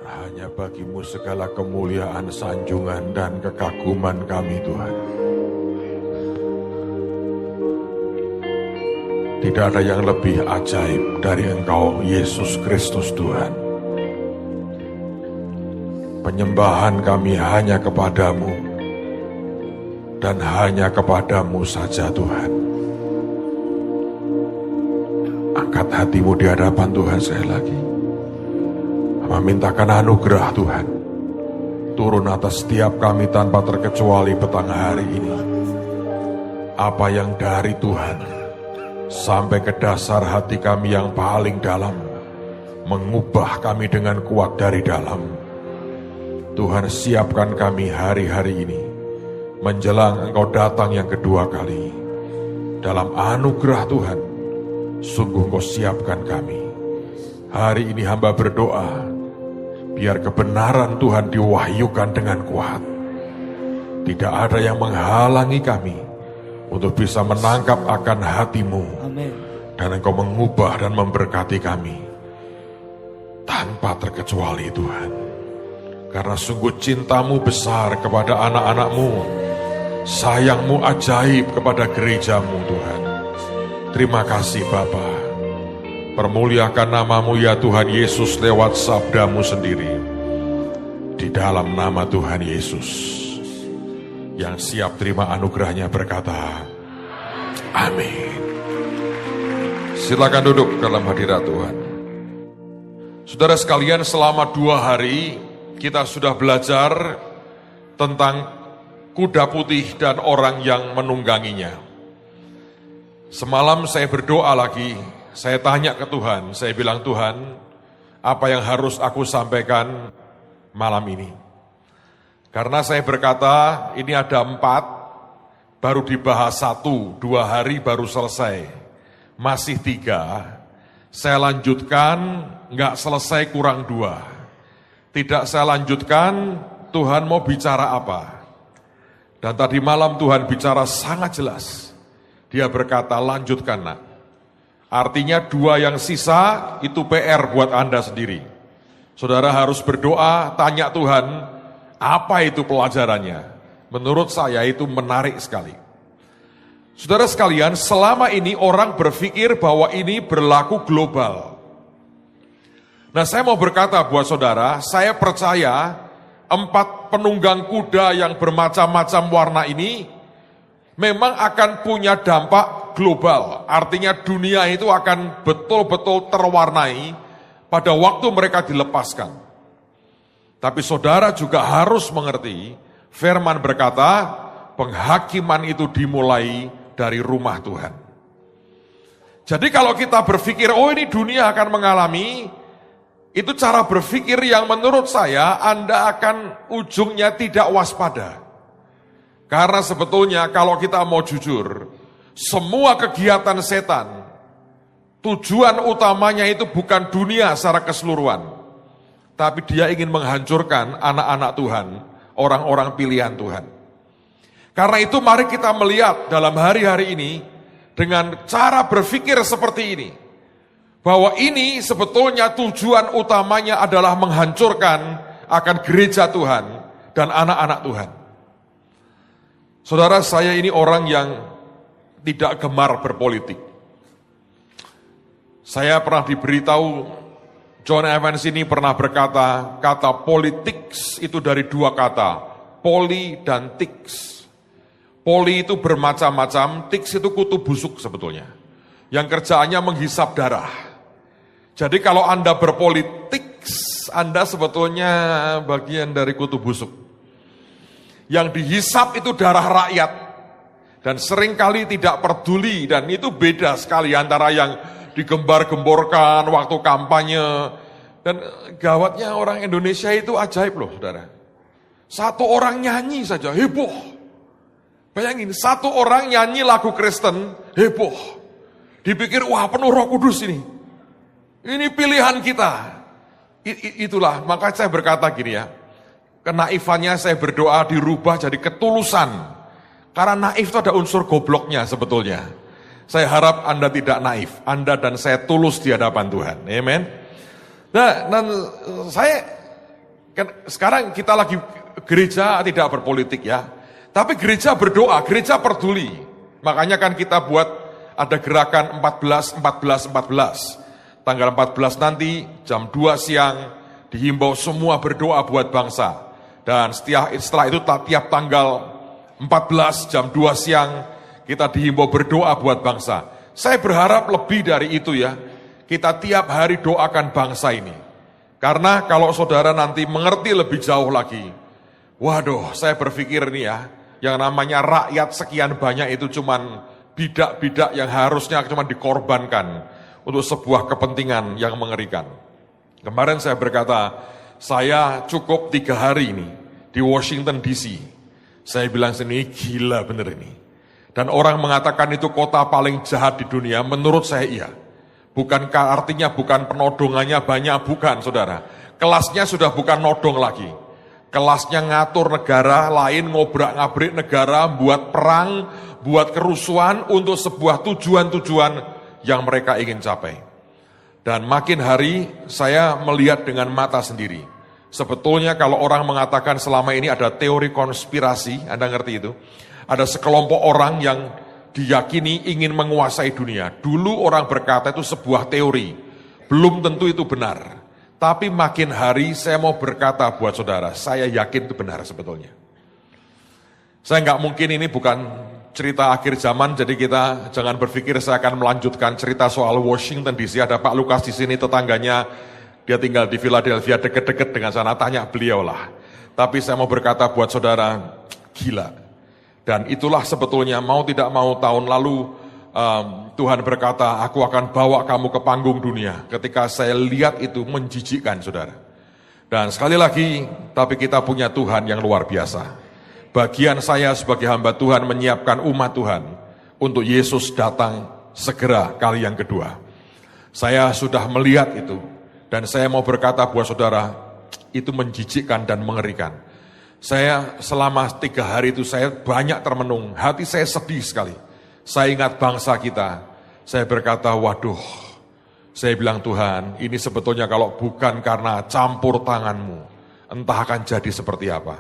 Hanya bagimu segala kemuliaan, sanjungan, dan kekaguman kami Tuhan. Tidak ada yang lebih ajaib dari Engkau, Yesus Kristus Tuhan. Penyembahan kami hanya kepadamu, dan hanya kepadamu saja Tuhan. Angkat hatimu di hadapan Tuhan sekali lagi. Memintakan anugerah Tuhan turun atas setiap kami tanpa terkecuali petang hari ini. Apa yang dari Tuhan sampai ke dasar hati kami yang paling dalam, mengubah kami dengan kuat dari dalam. Tuhan, siapkan kami hari-hari ini menjelang Engkau datang yang kedua kali. Dalam anugerah Tuhan, sungguh Engkau siapkan kami. Hari ini hamba berdoa, biar kebenaran Tuhan diwahyukan dengan kuat. Tidak ada yang menghalangi kami untuk bisa menangkap akan hati-Mu. Amin. Dan Engkau mengubah dan memberkati kami tanpa terkecuali Tuhan. Karena sungguh cinta-Mu besar kepada anak-anak-Mu, sayang-Mu ajaib kepada gereja-Mu Tuhan. Terima kasih Bapa. Permuliakan nama-Mu ya Tuhan Yesus lewat sabda-Mu sendiri. Di dalam nama Tuhan Yesus, yang siap terima anugerahnya berkata, amin. Silakan duduk dalam hadirat Tuhan. Saudara sekalian, selama 2 hari kita sudah belajar tentang kuda putih dan orang yang menungganginya. Semalam saya berdoa lagi. Saya tanya ke Tuhan, saya bilang, Tuhan, apa yang harus aku sampaikan malam ini? Karena saya berkata, ini ada 4, baru dibahas 1, 2 hari baru selesai. Masih 3, saya lanjutkan, nggak selesai kurang 2. Tidak saya lanjutkan, Tuhan mau bicara apa? Dan tadi malam Tuhan bicara sangat jelas. Dia berkata, lanjutkan nak. Artinya 2 yang sisa itu PR buat Anda sendiri. Saudara harus berdoa, tanya Tuhan, apa itu pelajarannya? Menurut saya itu menarik sekali. Saudara sekalian, selama ini orang berpikir bahwa ini berlaku global. Nah, saya mau berkata buat saudara, saya percaya 4 penunggang kuda yang bermacam-macam warna ini memang akan punya dampak global. Artinya dunia itu akan betul-betul terwarnai pada waktu mereka dilepaskan. Tapi saudara juga harus mengerti, firman berkata, penghakiman itu dimulai dari rumah Tuhan. Jadi kalau kita berpikir, oh ini dunia akan mengalami, itu cara berpikir yang menurut saya Anda akan ujungnya tidak waspada. Karena sebetulnya kalau kita mau jujur, semua kegiatan setan, tujuan utamanya itu bukan dunia secara keseluruhan. Tapi dia ingin menghancurkan anak-anak Tuhan, orang-orang pilihan Tuhan. Karena itu mari kita melihat dalam hari-hari ini, dengan cara berpikir seperti ini. Bahwa ini sebetulnya tujuan utamanya adalah menghancurkan akan gereja Tuhan dan anak-anak Tuhan. Saudara, saya ini orang yang tidak gemar berpolitik. Saya pernah diberitahu, John Evans ini pernah berkata, kata politics itu dari 2 kata, poli dan tics. Poli itu bermacam-macam, tics itu kutu busuk sebetulnya, yang kerjaannya menghisap darah. Jadi kalau Anda berpolitik, Anda sebetulnya bagian dari kutu busuk. Yang dihisap itu darah rakyat. Dan seringkali tidak peduli, dan itu beda sekali antara yang digembar-gemborkan waktu kampanye. Dan gawatnya orang Indonesia itu ajaib loh saudara. 1 orang nyanyi saja, heboh. Bayangin, 1 orang nyanyi lagu Kristen, heboh. Dipikir, wah penuh Roh Kudus ini. Ini pilihan kita. Itulah, maka saya berkata gini ya, kenaifannya saya berdoa dirubah jadi ketulusan. Karena naif itu ada unsur gobloknya sebetulnya. Saya harap Anda tidak naif, Anda dan saya tulus di hadapan Tuhan. Amen. Nah, dan saya Sekarang kita lagi gereja tidak berpolitik ya, tapi gereja berdoa, gereja peduli. Makanya kan kita buat ada gerakan 14. Tanggal 14 nanti jam 2 siang dihimbau semua berdoa buat bangsa. Dan setelah itu tiap tanggal 14 jam 2 siang kita dihimbau berdoa buat bangsa. Saya berharap lebih dari itu ya. Kita tiap hari doakan bangsa ini. Karena kalau saudara nanti mengerti lebih jauh lagi, waduh, saya berpikir nih ya, yang namanya rakyat sekian banyak itu cuman bidak-bidak yang harusnya cuma dikorbankan untuk sebuah kepentingan yang mengerikan. Kemarin saya berkata, saya cukup 3 hari ini di Washington DC. Saya bilang sini, gila bener ini. Dan orang mengatakan itu kota paling jahat di dunia, menurut saya iya. Bukankah artinya bukan penodongannya banyak, bukan saudara. Kelasnya sudah bukan nodong lagi. Kelasnya ngatur negara lain, ngobrak-ngabrik negara, buat perang, buat kerusuhan untuk sebuah tujuan-tujuan yang mereka ingin capai. Dan makin hari saya melihat dengan mata sendiri. Sebetulnya kalau orang mengatakan selama ini ada teori konspirasi, Anda ngerti itu? Ada sekelompok orang yang diyakini ingin menguasai dunia. Dulu orang berkata itu sebuah teori, belum tentu itu benar. Tapi makin hari saya mau berkata buat saudara, saya yakin itu benar sebetulnya. Saya nggak mungkin, ini bukan cerita akhir zaman, jadi kita jangan berpikir saya akan melanjutkan cerita soal Washington DC. Ada Pak Lukas di sini, tetangganya, dia tinggal di Philadelphia, deket-deket dengan sana, tanya beliau lah. Tapi saya mau berkata buat saudara, gila. Dan itulah sebetulnya mau tidak mau tahun lalu Tuhan berkata, aku akan bawa kamu ke panggung dunia. Ketika saya lihat itu menjijikkan saudara. Dan sekali lagi, tapi kita punya Tuhan yang luar biasa. Bagian saya sebagai hamba Tuhan menyiapkan umat Tuhan untuk Yesus datang segera kali yang kedua. Saya sudah melihat itu dan saya mau berkata buat saudara, itu menjijikkan dan mengerikan. Saya selama 3 hari itu saya banyak termenung, hati saya sedih sekali. Saya ingat bangsa kita, saya berkata, waduh, saya bilang Tuhan, ini sebetulnya kalau bukan karena campur tanganmu, entah akan jadi seperti apa.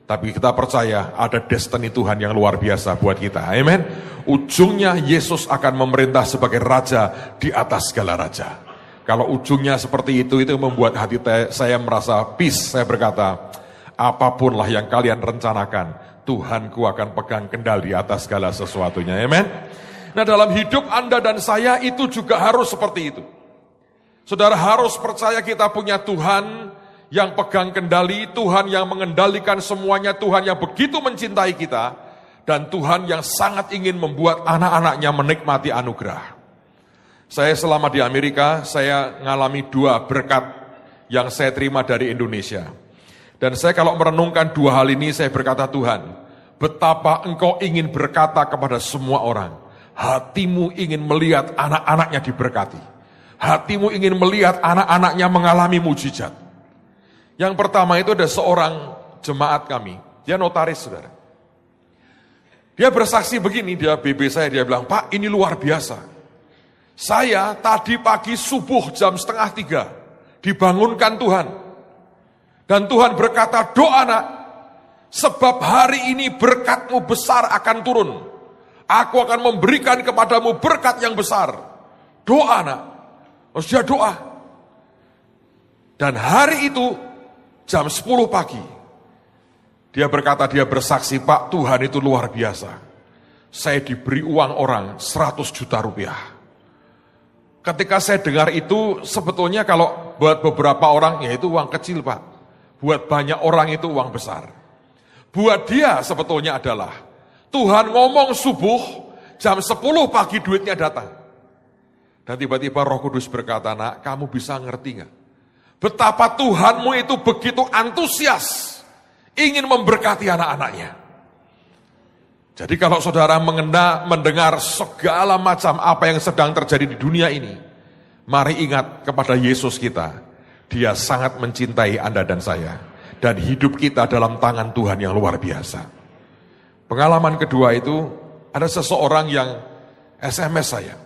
Tapi kita percaya ada destiny Tuhan yang luar biasa buat kita. Amin. Ujungnya Yesus akan memerintah sebagai raja di atas segala raja. Kalau ujungnya seperti itu membuat hati saya merasa peace. Saya berkata, apapunlah yang kalian rencanakan, Tuhanku akan pegang kendali atas segala sesuatunya. Amin. Nah, dalam hidup Anda dan saya itu juga harus seperti itu. Saudara harus percaya kita punya Tuhan yang pegang kendali, Tuhan yang mengendalikan semuanya, Tuhan yang begitu mencintai kita, dan Tuhan yang sangat ingin membuat anak-anaknya menikmati anugerah. Saya selama di Amerika, saya mengalami 2 berkat yang saya terima dari Indonesia. Dan saya kalau merenungkan 2 hal ini, saya berkata, Tuhan, betapa Engkau ingin berkata kepada semua orang, hatimu ingin melihat anak-anaknya diberkati. Hatimu ingin melihat anak-anaknya mengalami mujizat. Yang pertama itu ada seorang jemaat kami, dia notaris saudara. Dia bersaksi begini, dia BB saya, dia bilang, Pak ini luar biasa. Saya tadi pagi subuh jam 2:30 dibangunkan Tuhan. Dan Tuhan berkata, doa nak, sebab hari ini berkatmu besar akan turun. Aku akan memberikan kepadamu berkat yang besar. Doa nak. Terus dia doa. Dan hari itu jam 10 pagi, dia berkata, dia bersaksi, Pak Tuhan itu luar biasa. Saya diberi uang orang 100 juta rupiah. Ketika saya dengar itu, sebetulnya kalau buat beberapa orang, ya itu uang kecil Pak. Buat banyak orang itu uang besar. Buat dia sebetulnya adalah, Tuhan ngomong subuh, jam 10 pagi duitnya datang. Dan tiba-tiba Roh Kudus berkata, nak kamu bisa ngerti gak? Betapa Tuhanmu itu begitu antusias, ingin memberkati anak-anaknya. Jadi kalau saudara mendengar segala macam apa yang sedang terjadi di dunia ini, mari ingat kepada Yesus kita. Dia sangat mencintai Anda dan saya. Dan hidup kita dalam tangan Tuhan yang luar biasa. Pengalaman kedua itu, ada seseorang yang SMS saya.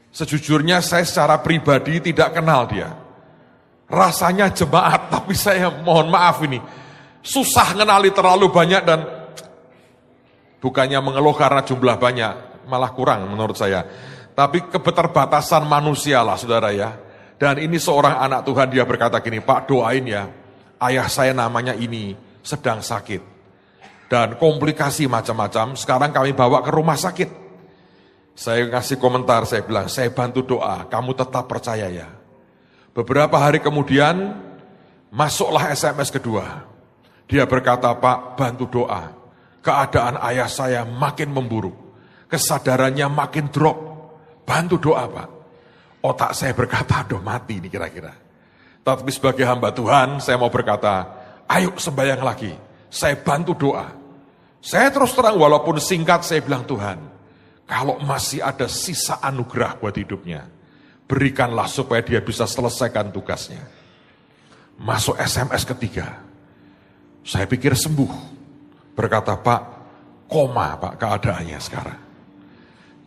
Sejujurnya saya secara pribadi tidak kenal dia. rasanya jemaat, tapi saya mohon maaf ini, susah ngenali terlalu banyak dan bukannya mengeluh karena jumlah banyak, malah kurang menurut saya. Tapi keterbatasan manusia lah saudara ya. Dan ini seorang anak Tuhan, dia berkata gini, Pak doain ya, ayah saya namanya ini sedang sakit. Dan komplikasi macam-macam, sekarang kami bawa ke rumah sakit. Saya ngasih komentar, saya bilang, saya bantu doa, kamu tetap percaya ya. Beberapa hari kemudian, masuklah SMS kedua. Dia berkata, Pak bantu doa, keadaan ayah saya makin memburuk, kesadarannya makin drop, bantu doa Pak. Otak saya berkata, aduh mati ini kira-kira. Tapi sebagai hamba Tuhan, saya mau berkata, ayo sembahyang lagi, saya bantu doa. Saya terus terang walaupun singkat, saya bilang Tuhan, kalau masih ada sisa anugerah buat hidupnya, berikanlah supaya dia bisa selesaikan tugasnya. Masuk SMS ketiga, saya pikir sembuh. Berkata, Pak, koma Pak keadaannya sekarang.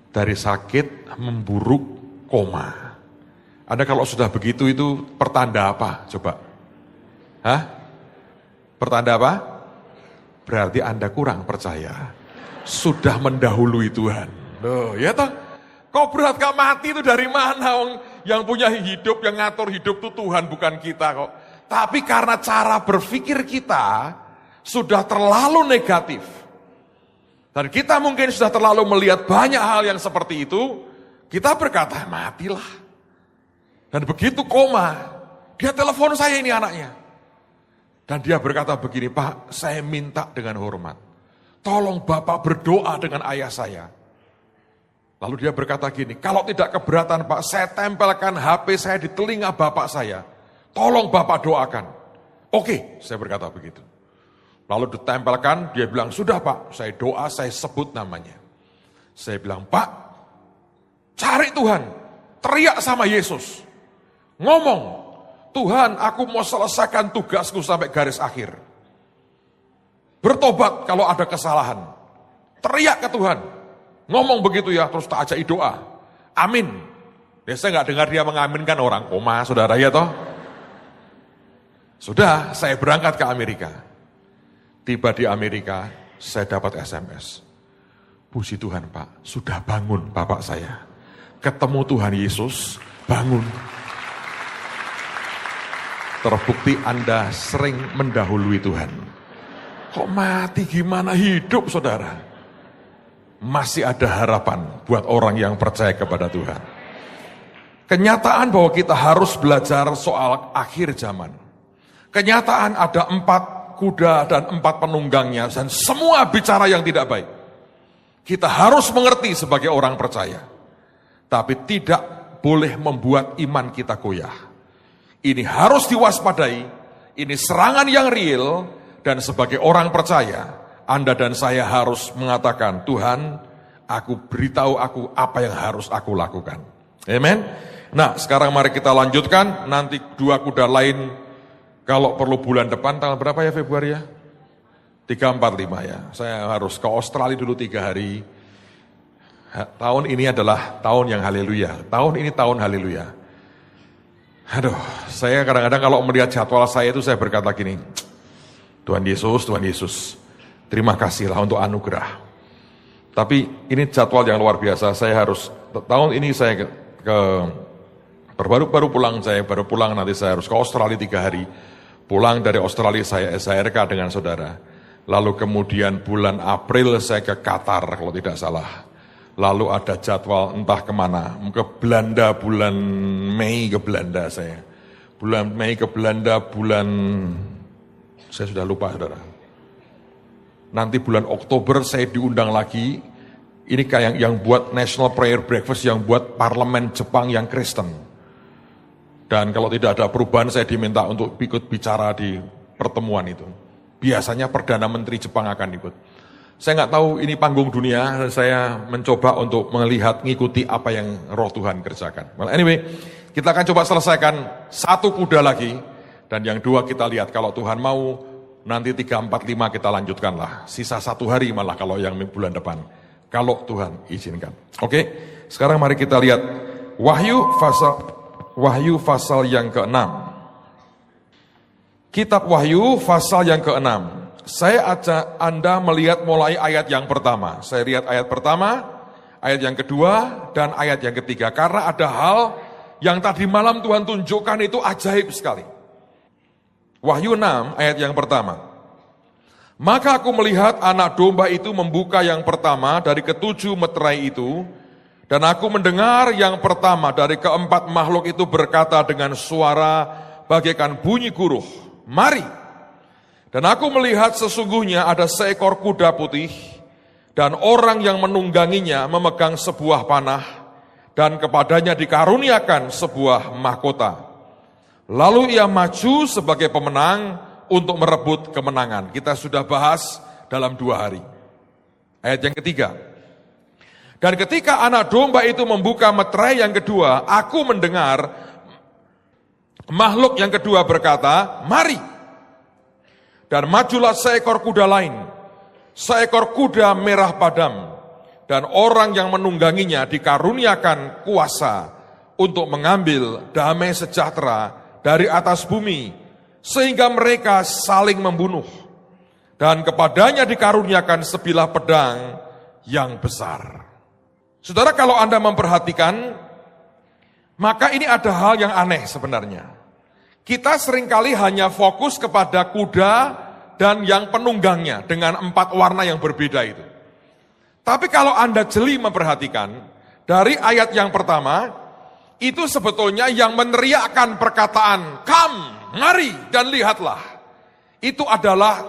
Dari sakit memburuk koma. Anda kalau sudah begitu itu pertanda apa? Coba. Hah? Pertanda apa? Berarti Anda kurang percaya. Sudah mendahului Tuhan. Loh, ya toh? Kau berat gak mati itu dari mana? Yang punya hidup, yang ngatur hidup itu Tuhan bukan kita kok. Tapi karena cara berpikir kita sudah terlalu negatif. Dan kita mungkin sudah terlalu melihat banyak hal yang seperti itu. Kita berkata, matilah. Dan begitu koma, dia telepon saya ini anaknya. Dan dia berkata begini, Pak, saya minta dengan hormat. Tolong Bapak berdoa dengan ayah saya. Lalu dia berkata gini, kalau tidak keberatan Pak, saya tempelkan HP saya di telinga Bapak saya. Tolong Bapak doakan. Oke, saya berkata begitu. Lalu ditempelkan, dia bilang, sudah Pak, saya doa, saya sebut namanya. Saya bilang, Pak, cari Tuhan, teriak sama Yesus. Ngomong, Tuhan aku mau selesaikan tugasku sampai garis akhir. Bertobat kalau ada kesalahan. Teriak ke Tuhan. Ngomong begitu ya, terus tak ajak doa. Amin. Ya, saya nggak dengar dia mengaminkan orang koma, saudara ya toh. Sudah, saya berangkat ke Amerika. Tiba di Amerika, saya dapat SMS. Puji Tuhan Pak, sudah bangun Bapak saya. Ketemu Tuhan Yesus, bangun. Terbukti Anda sering mendahului Tuhan. Kok mati gimana hidup saudara? Masih ada harapan buat orang yang percaya kepada Tuhan. Kenyataan bahwa kita harus belajar soal akhir zaman. Kenyataan ada 4 kuda dan 4 penunggangnya dan semua bicara yang tidak baik. Kita harus mengerti sebagai orang percaya. Tapi tidak boleh membuat iman kita goyah. Ini harus diwaspadai, ini serangan yang real, dan sebagai orang percaya, Anda dan saya harus mengatakan, Tuhan, aku beritahu aku apa yang harus aku lakukan. Amen. Nah, sekarang mari kita lanjutkan, nanti 2 kuda lain, kalau perlu bulan depan, tanggal berapa ya Februari ya? 3, 4, 5 ya, saya harus ke Australia dulu 3 hari. Tahun ini adalah tahun yang haleluya, tahun ini tahun haleluya. Aduh, saya kadang-kadang kalau melihat jadwal saya itu saya berkata gini, Tuhan Yesus, terima kasihlah untuk anugerah. Tapi ini jadwal yang luar biasa, saya harus, tahun ini saya baru pulang, nanti saya harus ke Australia 3 hari. Pulang dari Australia saya SHRK dengan saudara. Lalu kemudian bulan April saya ke Qatar kalau tidak salah. Lalu ada jadwal entah kemana, ke Belanda bulan Mei ke Belanda saya. Bulan Mei ke Belanda saya sudah lupa saudara. Nanti bulan Oktober saya diundang lagi, ini kayak yang buat National Prayer Breakfast, yang buat parlemen Jepang yang Kristen. Dan kalau tidak ada perubahan saya diminta untuk ikut bicara di pertemuan itu. Biasanya Perdana Menteri Jepang akan ikut. Saya nggak tahu ini panggung dunia, saya mencoba untuk melihat, ngikuti apa yang roh Tuhan kerjakan. Well anyway, kita akan coba selesaikan 1 kuda lagi, dan yang 2 kita lihat kalau Tuhan mau, nanti 3, 4, 5 kita lanjutkanlah. Sisa 1 hari malah kalau yang bulan depan, kalau Tuhan izinkan. Oke, sekarang mari kita lihat Wahyu pasal yang ke-6. Kitab Wahyu pasal yang ke-6. Saya ajak Anda melihat mulai ayat yang pertama. Saya lihat ayat pertama, ayat yang kedua, dan ayat yang ketiga. Karena ada hal yang tadi malam Tuhan tunjukkan itu ajaib sekali. Wahyu 6 ayat yang pertama. Maka aku melihat anak domba itu membuka yang pertama dari ketujuh meterai itu, dan aku mendengar yang pertama dari keempat makhluk itu berkata dengan suara bagaikan bunyi guruh, "Mari." Dan aku melihat sesungguhnya ada seekor kuda putih, dan orang yang menungganginya memegang sebuah panah, dan kepadanya dikaruniakan sebuah mahkota. Lalu ia maju sebagai pemenang untuk merebut kemenangan. Kita sudah bahas dalam 2 hari. Ayat yang ketiga. Dan ketika anak domba itu membuka meterai yang kedua, aku mendengar makhluk yang kedua berkata, "Mari." Dan majulah seekor kuda lain, seekor kuda merah padam, dan orang yang menungganginya dikaruniakan kuasa untuk mengambil damai sejahtera dari atas bumi, sehingga mereka saling membunuh. Dan kepadanya dikaruniakan sebilah pedang yang besar. Saudara, kalau Anda memperhatikan, maka ini ada hal yang aneh sebenarnya. Kita seringkali hanya fokus kepada kuda dan yang penunggangnya dengan 4 warna yang berbeda itu. Tapi kalau Anda jeli memperhatikan, dari ayat yang pertama, itu sebetulnya yang meneriakkan perkataan, "Come, mari dan lihatlah." Itu adalah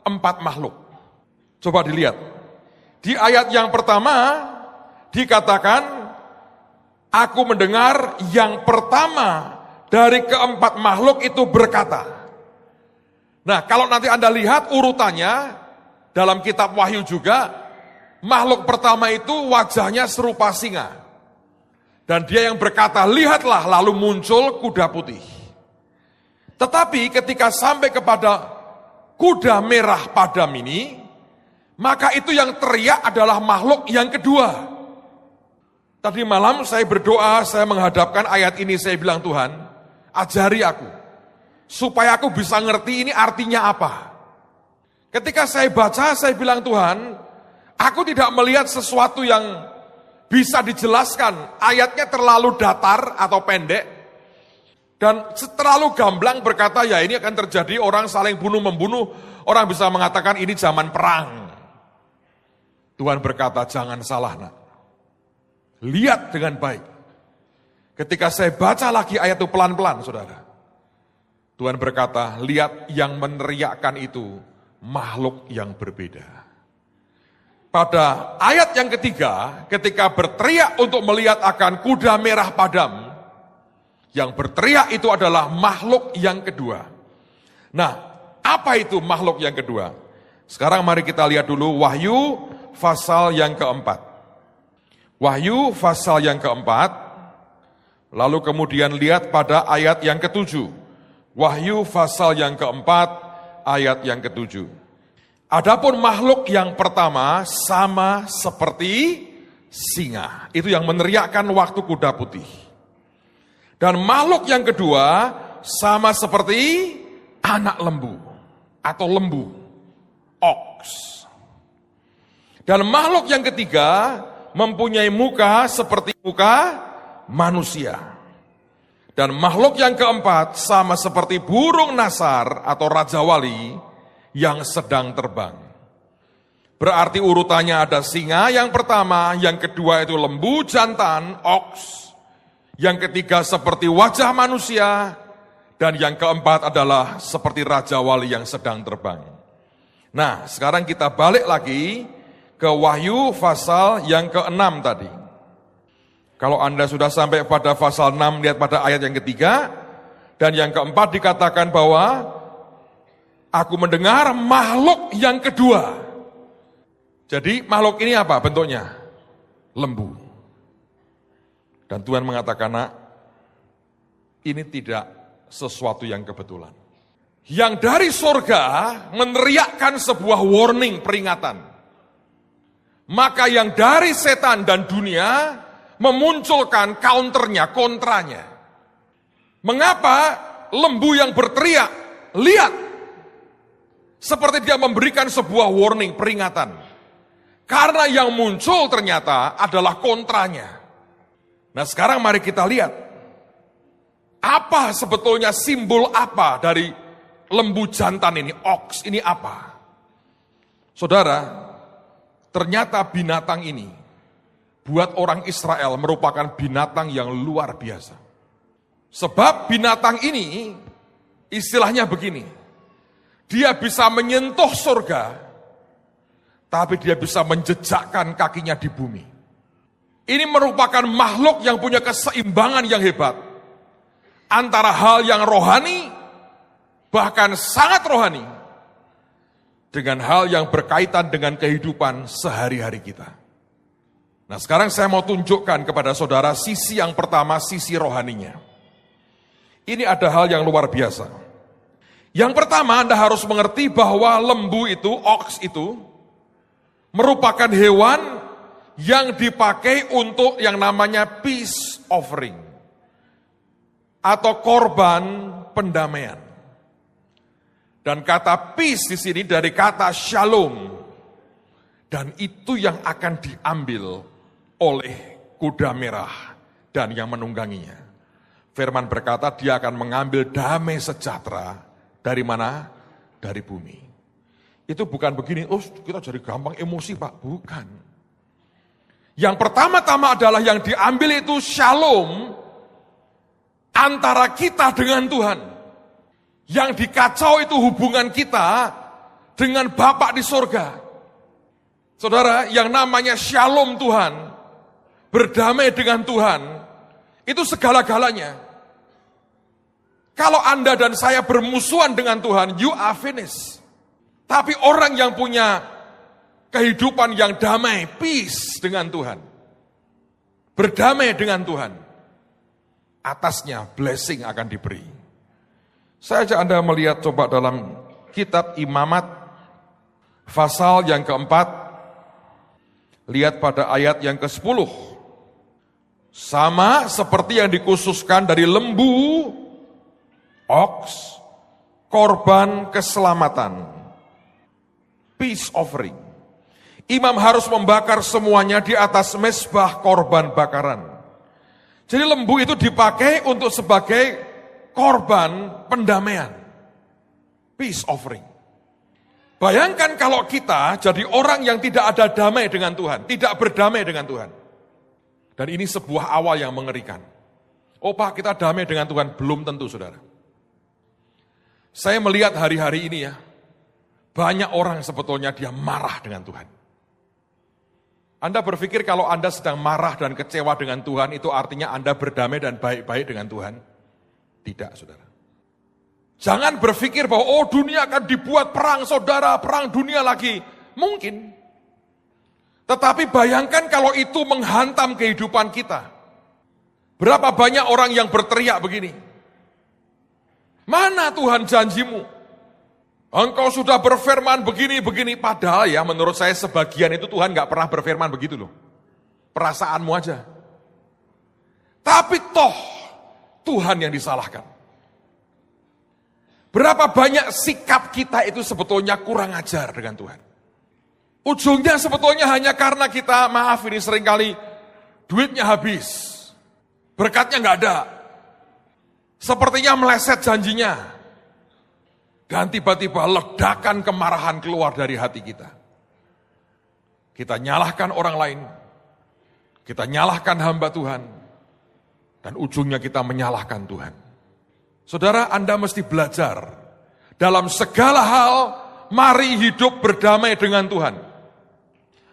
4 makhluk. Coba dilihat. Di ayat yang pertama dikatakan, aku mendengar yang pertama dari keempat makhluk itu berkata. Nah, kalau nanti Anda lihat urutannya dalam kitab Wahyu juga, makhluk pertama itu wajahnya serupa singa. Dan dia yang berkata, "Lihatlah," lalu muncul kuda putih. Tetapi ketika sampai kepada kuda merah padam ini, maka itu yang teriak adalah makhluk yang kedua. Tadi malam saya berdoa, saya menghadapkan ayat ini, saya bilang, "Tuhan, ajari aku, supaya aku bisa ngerti ini artinya apa." Ketika saya baca, saya bilang, "Tuhan, aku tidak melihat sesuatu yang bisa dijelaskan, ayatnya terlalu datar atau pendek, dan terlalu gamblang berkata, ya ini akan terjadi orang saling bunuh-membunuh, orang bisa mengatakan ini zaman perang." Tuhan berkata, "Jangan salah, nak. Lihat dengan baik." Ketika saya baca lagi ayat itu pelan-pelan, saudara, Tuhan berkata, "Lihat yang meneriakkan itu makhluk yang berbeda." Pada ayat yang ketiga, ketika berteriak untuk melihat akan kuda merah padam, yang berteriak itu adalah makhluk yang kedua. Nah, apa itu makhluk yang kedua? Sekarang mari kita lihat dulu Wahyu pasal yang keempat. Wahyu pasal yang keempat, lalu kemudian lihat pada ayat yang ketujuh. Wahyu pasal yang keempat, ayat yang ketujuh. Adapun makhluk yang pertama sama seperti singa. Itu yang meneriakkan waktu kuda putih. Dan makhluk yang kedua sama seperti anak lembu atau lembu, ox. Dan makhluk yang ketiga mempunyai muka seperti muka manusia. Dan makhluk yang keempat sama seperti burung nasar atau raja wali yang sedang terbang. Berarti urutannya ada singa yang pertama, yang kedua itu lembu jantan, ox, yang ketiga seperti wajah manusia, dan yang keempat adalah seperti raja wali yang sedang terbang. Nah, sekarang kita balik lagi ke Wahyu pasal yang ke-6 tadi. Kalau Anda sudah sampai pada pasal 6, lihat pada ayat yang ketiga, dan yang keempat dikatakan bahwa aku mendengar makhluk yang kedua. Jadi makhluk ini apa bentuknya? Lembu. Dan Tuhan mengatakan, "Nak, ini tidak sesuatu yang kebetulan." Yang dari surga meneriakkan sebuah warning, peringatan. Maka yang dari setan dan dunia memunculkan counternya, kontranya. Mengapa lembu yang berteriak, lihat. Seperti dia memberikan sebuah warning, peringatan. Karena yang muncul ternyata adalah kontranya. Nah sekarang mari kita lihat. Apa sebetulnya simbol apa dari lembu jantan ini, ox ini apa? Saudara, ternyata binatang ini buat orang Israel merupakan binatang yang luar biasa. Sebab binatang ini istilahnya begini, dia bisa menyentuh surga, tapi dia bisa menjejakkan kakinya di bumi. Ini merupakan makhluk yang punya keseimbangan yang hebat, antara hal yang rohani, bahkan sangat rohani, dengan hal yang berkaitan dengan kehidupan sehari-hari kita. Nah sekarang saya mau tunjukkan kepada saudara sisi yang pertama, sisi rohaninya. Ini ada hal yang luar biasa. Yang pertama Anda harus mengerti bahwa lembu itu, ox itu, merupakan hewan yang dipakai untuk yang namanya peace offering. Atau korban pendamaian. Dan kata peace di sini dari kata shalom. Dan itu yang akan diambil oleh kuda merah dan yang menungganginya. Firman berkata dia akan mengambil damai sejahtera dari mana? Dari bumi. Itu bukan begini, oh kita jadi gampang emosi Pak, bukan. Yang pertama-tama adalah yang diambil itu shalom antara kita dengan Tuhan. Yang dikacau itu hubungan kita dengan Bapa di sorga. Saudara, yang namanya shalom Tuhan, berdamai dengan Tuhan, itu segala-galanya. Kalau Anda dan saya bermusuhan dengan Tuhan, you are finished. Tapi orang yang punya kehidupan yang damai, peace dengan Tuhan, berdamai dengan Tuhan, atasnya blessing akan diberi. Saya ajak Anda melihat coba dalam kitab Imamat, pasal yang keempat, lihat pada ayat yang ke-10. Sama seperti yang dikhususkan dari lembu, ox, korban keselamatan, peace offering. Imam harus membakar semuanya di atas mezbah korban bakaran. Jadi lembu itu dipakai untuk sebagai korban pendamaian, peace offering. Bayangkan kalau kita jadi orang yang tidak ada damai dengan Tuhan, tidak berdamai dengan Tuhan. Dan ini sebuah awal yang mengerikan. Oh Pak, kita damai dengan Tuhan, belum tentu saudara. Saya melihat hari-hari ini ya, banyak orang sebetulnya dia marah dengan Tuhan. Anda berpikir kalau Anda sedang marah dan kecewa dengan Tuhan, itu artinya Anda berdamai dan baik-baik dengan Tuhan? Tidak saudara. Jangan berpikir bahwa oh dunia akan dibuat perang saudara, perang dunia lagi. Mungkin. Tetapi bayangkan kalau itu menghantam kehidupan kita. Berapa banyak orang yang berteriak begini. Mana Tuhan janjimu? Engkau sudah berfirman begini-begini. Padahal ya menurut saya sebagian itu Tuhan gak pernah berfirman begitu loh. Perasaanmu aja. Tapi toh Tuhan yang disalahkan. Berapa banyak sikap kita itu sebetulnya kurang ajar dengan Tuhan. Ujungnya sebetulnya hanya karena kita, maaf ini seringkali duitnya habis. Berkatnya nggak ada. Sepertinya meleset janjinya. Dan tiba-tiba ledakan kemarahan keluar dari hati kita. Kita nyalahkan orang lain. Kita nyalahkan hamba Tuhan. Dan ujungnya kita menyalahkan Tuhan. Saudara, Anda mesti belajar. Dalam segala hal, mari hidup berdamai dengan Tuhan.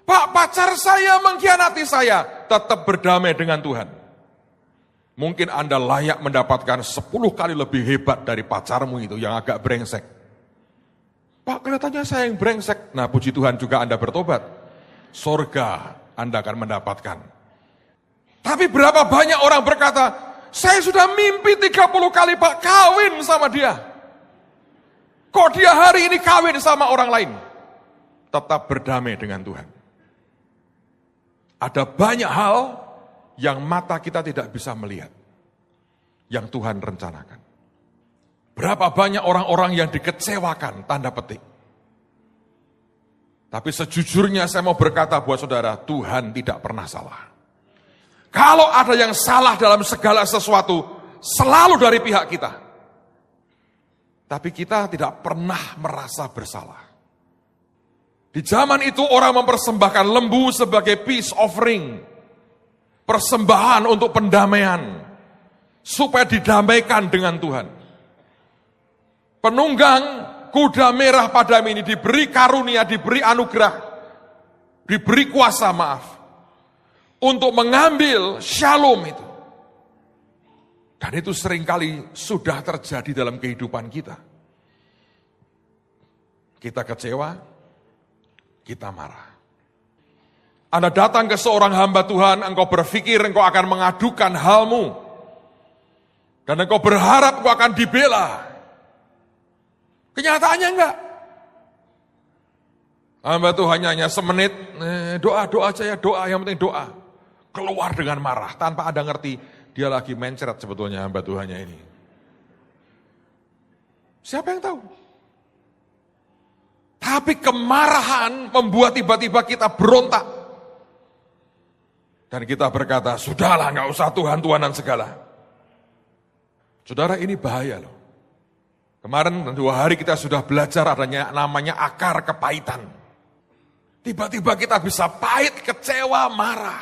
Pak, pacar saya mengkhianati saya. Tetap berdamai dengan Tuhan. Mungkin Anda layak mendapatkan 10 kali lebih hebat dari pacarmu itu yang agak brengsek. Pak, kelihatannya saya yang brengsek. Nah, puji Tuhan juga Anda bertobat. Surga Anda akan mendapatkan. Tapi berapa banyak orang berkata, saya sudah mimpi 30 kali Pak kawin sama dia. Kok dia hari ini kawin sama orang lain? Tetap berdamai dengan Tuhan. Ada banyak hal yang mata kita tidak bisa melihat. Yang Tuhan rencanakan. Berapa banyak orang-orang yang dikecewakan, tanda petik. Tapi sejujurnya saya mau berkata buat saudara, Tuhan tidak pernah salah. Kalau ada yang salah dalam segala sesuatu, selalu dari pihak kita. Tapi kita tidak pernah merasa bersalah. Di zaman itu orang mempersembahkan lembu sebagai peace offering. Persembahan untuk pendamaian. Supaya didamaikan dengan Tuhan. Penunggang kuda merah padam ini diberi karunia, diberi anugerah. Diberi kuasa, maaf. Untuk mengambil shalom itu. Dan itu seringkali sudah terjadi dalam kehidupan kita. Kita kecewa, kita marah. Anda datang ke seorang hamba Tuhan, engkau berpikir engkau akan mengadukan halmu. Dan engkau berharap engkau akan dibela. Kenyataannya enggak. Hamba Tuhan hanya semenit, doa aja ya, doa, yang penting doa. Keluar dengan marah, tanpa ada ngerti, dia lagi mencret sebetulnya hamba Tuhannya ini. Siapa yang tahu? Tapi kemarahan membuat tiba-tiba kita berontak. Dan kita berkata, sudahlah gak usah Tuhan-Tuhanan segala. Saudara, ini bahaya loh. Kemarin 2 hari kita sudah belajar adanya namanya akar kepahitan. Tiba-tiba kita bisa pahit, kecewa, marah.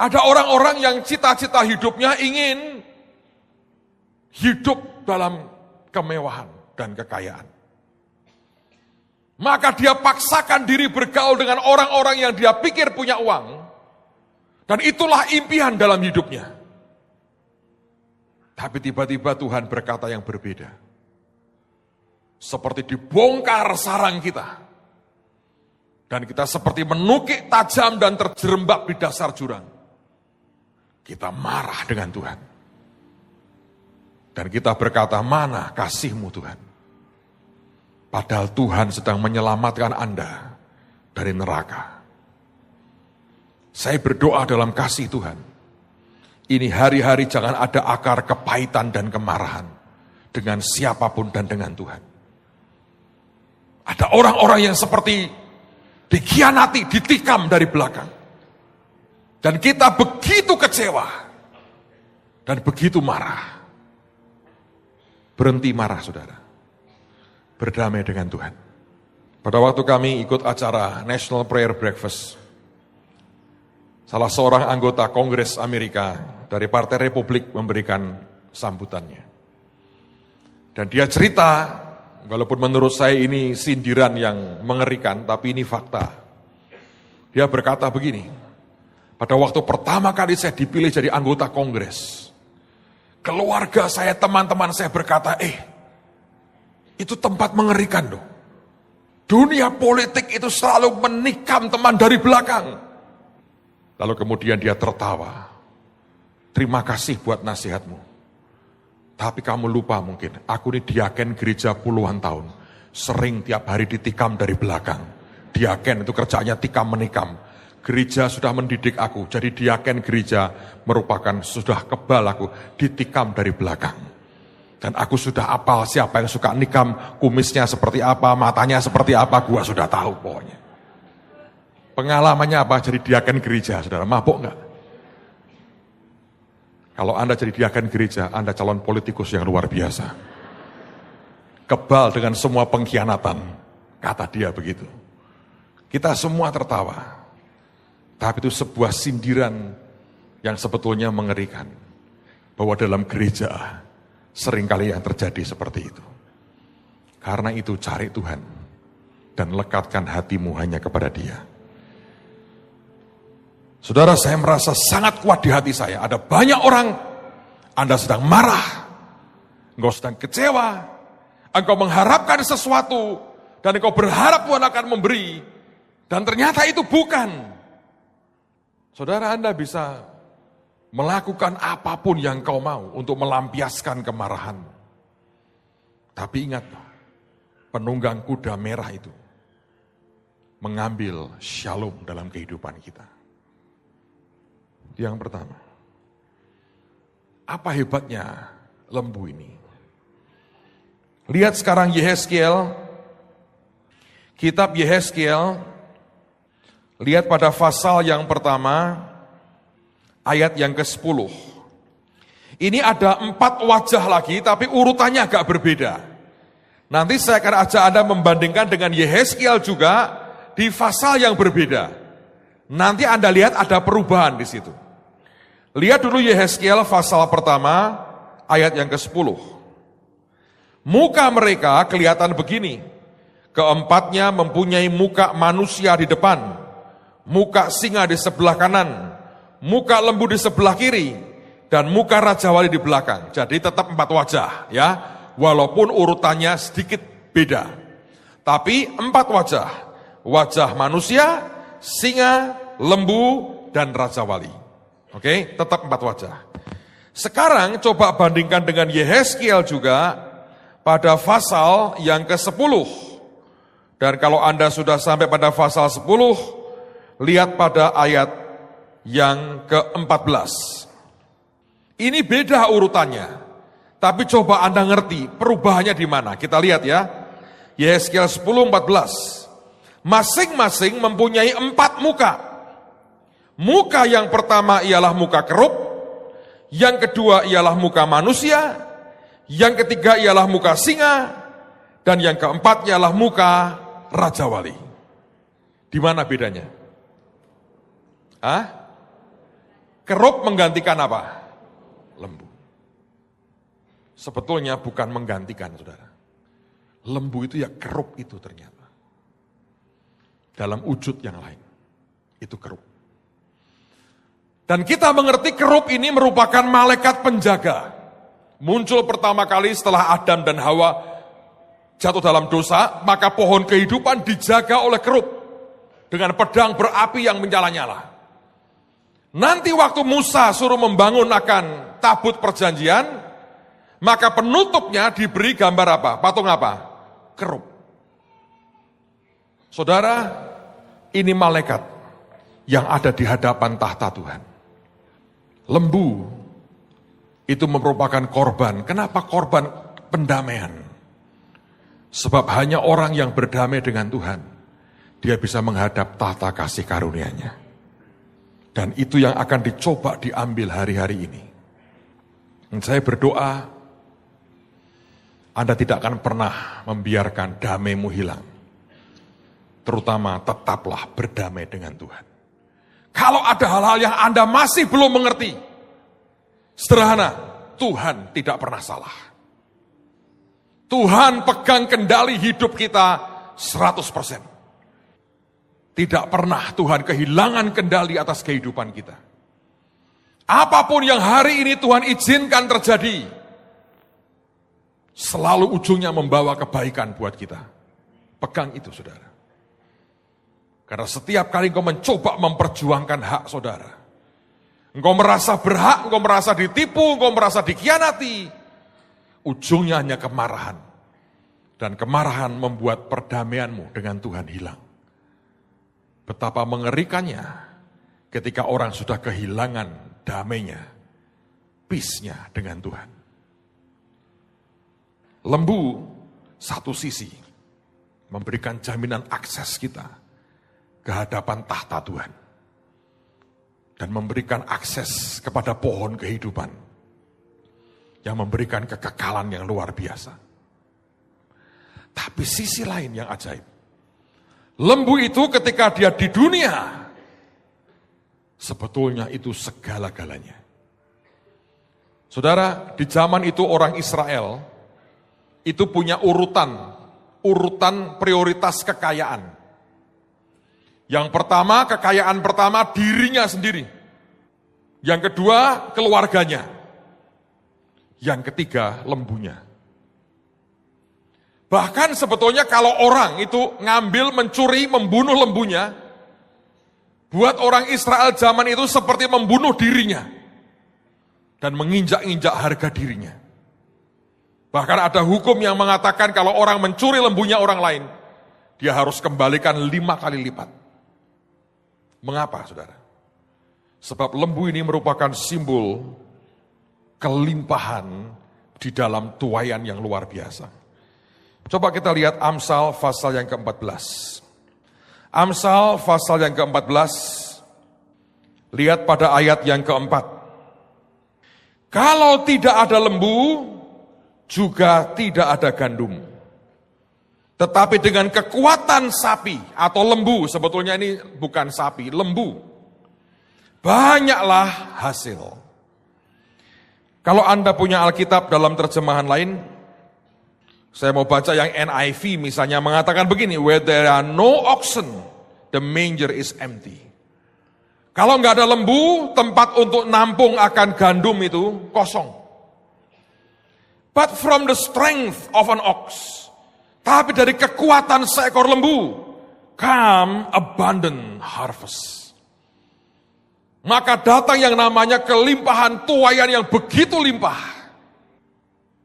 Ada orang-orang yang cita-cita hidupnya ingin hidup dalam kemewahan dan kekayaan. Maka dia paksakan diri bergaul dengan orang-orang yang dia pikir punya uang. Dan itulah impian dalam hidupnya. Tapi tiba-tiba Tuhan berkata yang berbeda. Seperti dibongkar sarang kita. Dan kita seperti menukik tajam dan terjerembab di dasar jurang. Kita marah dengan Tuhan. Dan kita berkata, mana kasih-Mu Tuhan? Padahal Tuhan sedang menyelamatkan Anda dari neraka. Saya berdoa dalam kasih Tuhan. Ini hari-hari jangan ada akar kepahitan dan kemarahan. Dengan siapapun dan dengan Tuhan. Ada orang-orang yang seperti dikhianati, ditikam dari belakang. Dan kita begitu kecewa. Dan begitu marah. Berhenti marah, saudara. Berdamai dengan Tuhan. Pada waktu kami ikut acara National Prayer Breakfast, salah seorang anggota Kongres Amerika dari Partai Republik memberikan sambutannya. Dan dia cerita, walaupun menurut saya ini sindiran yang mengerikan, tapi ini fakta. Dia berkata begini, pada waktu pertama kali saya dipilih jadi anggota Kongres, keluarga saya, teman-teman saya berkata, itu tempat mengerikan loh. Dunia politik itu selalu menikam teman dari belakang. Lalu kemudian dia tertawa. Terima kasih buat nasihatmu. Tapi kamu lupa mungkin, aku ini diaken gereja puluhan tahun. Sering tiap hari ditikam dari belakang. Diaken itu kerjanya tikam menikam. Gereja sudah mendidik aku, jadi diaken gereja merupakan sudah kebal aku, ditikam dari belakang. Dan aku sudah apal siapa yang suka nikam, kumisnya seperti apa, matanya seperti apa, gua sudah tahu pokoknya. Pengalamannya apa jadi diaken gereja, saudara, mabuk enggak? Kalau Anda jadi diaken gereja, Anda calon politikus yang luar biasa. Kebal dengan semua pengkhianatan, kata dia begitu. Kita semua tertawa. Tapi itu sebuah sindiran yang sebetulnya mengerikan. Bahwa dalam gereja seringkali yang terjadi seperti itu. Karena itu cari Tuhan dan lekatkan hatimu hanya kepada Dia. Saudara, saya merasa sangat kuat di hati saya. Ada banyak orang, Anda sedang marah, engkau sedang kecewa, engkau mengharapkan sesuatu, dan engkau berharap Tuhan akan memberi, dan ternyata itu bukan. Saudara, Anda bisa melakukan apapun yang kau mau untuk melampiaskan kemarahan. Tapi ingat, penunggang kuda merah itu mengambil shalom dalam kehidupan kita. Yang pertama, apa hebatnya lembu ini? Lihat sekarang Yehezkiel, kitab Yehezkiel, lihat pada pasal yang pertama, ayat yang ke-10. Ini ada 4 wajah lagi, tapi urutannya agak berbeda. Nanti saya akan ajak Anda membandingkan dengan Yehezkiel juga di pasal yang berbeda. Nanti Anda lihat ada perubahan di situ. Lihat dulu Yehezkiel pasal pertama, ayat yang ke-10. Muka mereka kelihatan begini. Keempatnya mempunyai muka manusia di depan, muka singa di sebelah kanan, muka lembu di sebelah kiri, dan muka Raja Wali di belakang. Jadi tetap 4 wajah ya, walaupun urutannya sedikit beda. Tapi 4 wajah, wajah manusia, singa, lembu, dan Raja Wali. Oke, tetap 4 wajah. Sekarang coba bandingkan dengan Yehezkiel juga pada pasal yang ke-10. Dan kalau Anda sudah sampai pada pasal 10, lihat pada ayat yang ke-14. Ini beda urutannya, tapi coba Anda ngerti perubahannya di mana. Kita lihat ya, Yehezkiel 10:14. Masing-masing mempunyai 4 muka. Muka yang pertama ialah muka kerub, yang kedua ialah muka manusia, yang ketiga ialah muka singa, dan yang keempat ialah muka Raja Wali. Di mana bedanya? Kerub menggantikan apa? Lembu. Sebetulnya bukan menggantikan, saudara. Lembu itu ya kerub itu ternyata. Dalam wujud yang lain. Itu kerub. Dan kita mengerti kerub ini merupakan malaikat penjaga. Muncul pertama kali setelah Adam dan Hawa jatuh dalam dosa, maka pohon kehidupan dijaga oleh kerub dengan pedang berapi yang menyala-nyala. Nanti waktu Musa suruh membangun akan tabut perjanjian, maka penutupnya diberi gambar apa? Patung apa? Kerub. Saudara, ini malaikat yang ada di hadapan tahta Tuhan. Lembu itu merupakan korban. Kenapa korban pendamaian? Sebab hanya orang yang berdamai dengan Tuhan, dia bisa menghadap tahta kasih karunia-Nya. Dan itu yang akan dicoba diambil hari-hari ini. Dan saya berdoa, Anda tidak akan pernah membiarkan damaimu hilang. Terutama tetaplah berdamai dengan Tuhan. Kalau ada hal-hal yang Anda masih belum mengerti, sederhana, Tuhan tidak pernah salah. Tuhan pegang kendali hidup kita 100%. Tidak pernah Tuhan kehilangan kendali atas kehidupan kita. Apapun yang hari ini Tuhan izinkan terjadi, selalu ujungnya membawa kebaikan buat kita. Pegang itu, saudara. Karena setiap kali engkau mencoba memperjuangkan hak saudara, engkau merasa berhak, engkau merasa ditipu, engkau merasa dikhianati, ujungnya hanya kemarahan. Dan kemarahan membuat perdamaianmu dengan Tuhan hilang. Betapa mengerikannya ketika orang sudah kehilangan damainya, peace-nya dengan Tuhan. Lembu, satu sisi, memberikan jaminan akses kita ke hadapan tahta Tuhan. Dan memberikan akses kepada pohon kehidupan yang memberikan kekekalan yang luar biasa. Tapi sisi lain yang ajaib. Lembu itu ketika dia di dunia, sebetulnya itu segala-galanya. Saudara, di zaman itu orang Israel, itu punya urutan prioritas kekayaan. Yang pertama, kekayaan pertama dirinya sendiri. Yang kedua, keluarganya. Yang ketiga, lembunya. Bahkan sebetulnya kalau orang itu ngambil, mencuri, membunuh lembunya, buat orang Israel zaman itu seperti membunuh dirinya. Dan menginjak-injak harga dirinya. Bahkan ada hukum yang mengatakan kalau orang mencuri lembunya orang lain, dia harus kembalikan 5 kali lipat. Mengapa, saudara? Sebab lembu ini merupakan simbol kelimpahan di dalam tuaian yang luar biasa. Coba kita lihat Amsal pasal yang ke-14. Amsal pasal yang ke-14, lihat pada ayat yang keempat. Kalau tidak ada lembu, juga tidak ada gandum. Tetapi dengan kekuatan sapi atau lembu, sebetulnya ini bukan sapi, lembu, banyaklah hasil. Kalau Anda punya Alkitab dalam terjemahan lain, saya mau baca yang NIV misalnya mengatakan begini, where there are no oxen, the manger is empty. Kalau nggak ada lembu, tempat untuk nampung akan gandum itu kosong. But from the strength of an ox, tapi dari kekuatan seekor lembu, come abundant harvest. Maka datang yang namanya kelimpahan tuaian yang begitu limpah.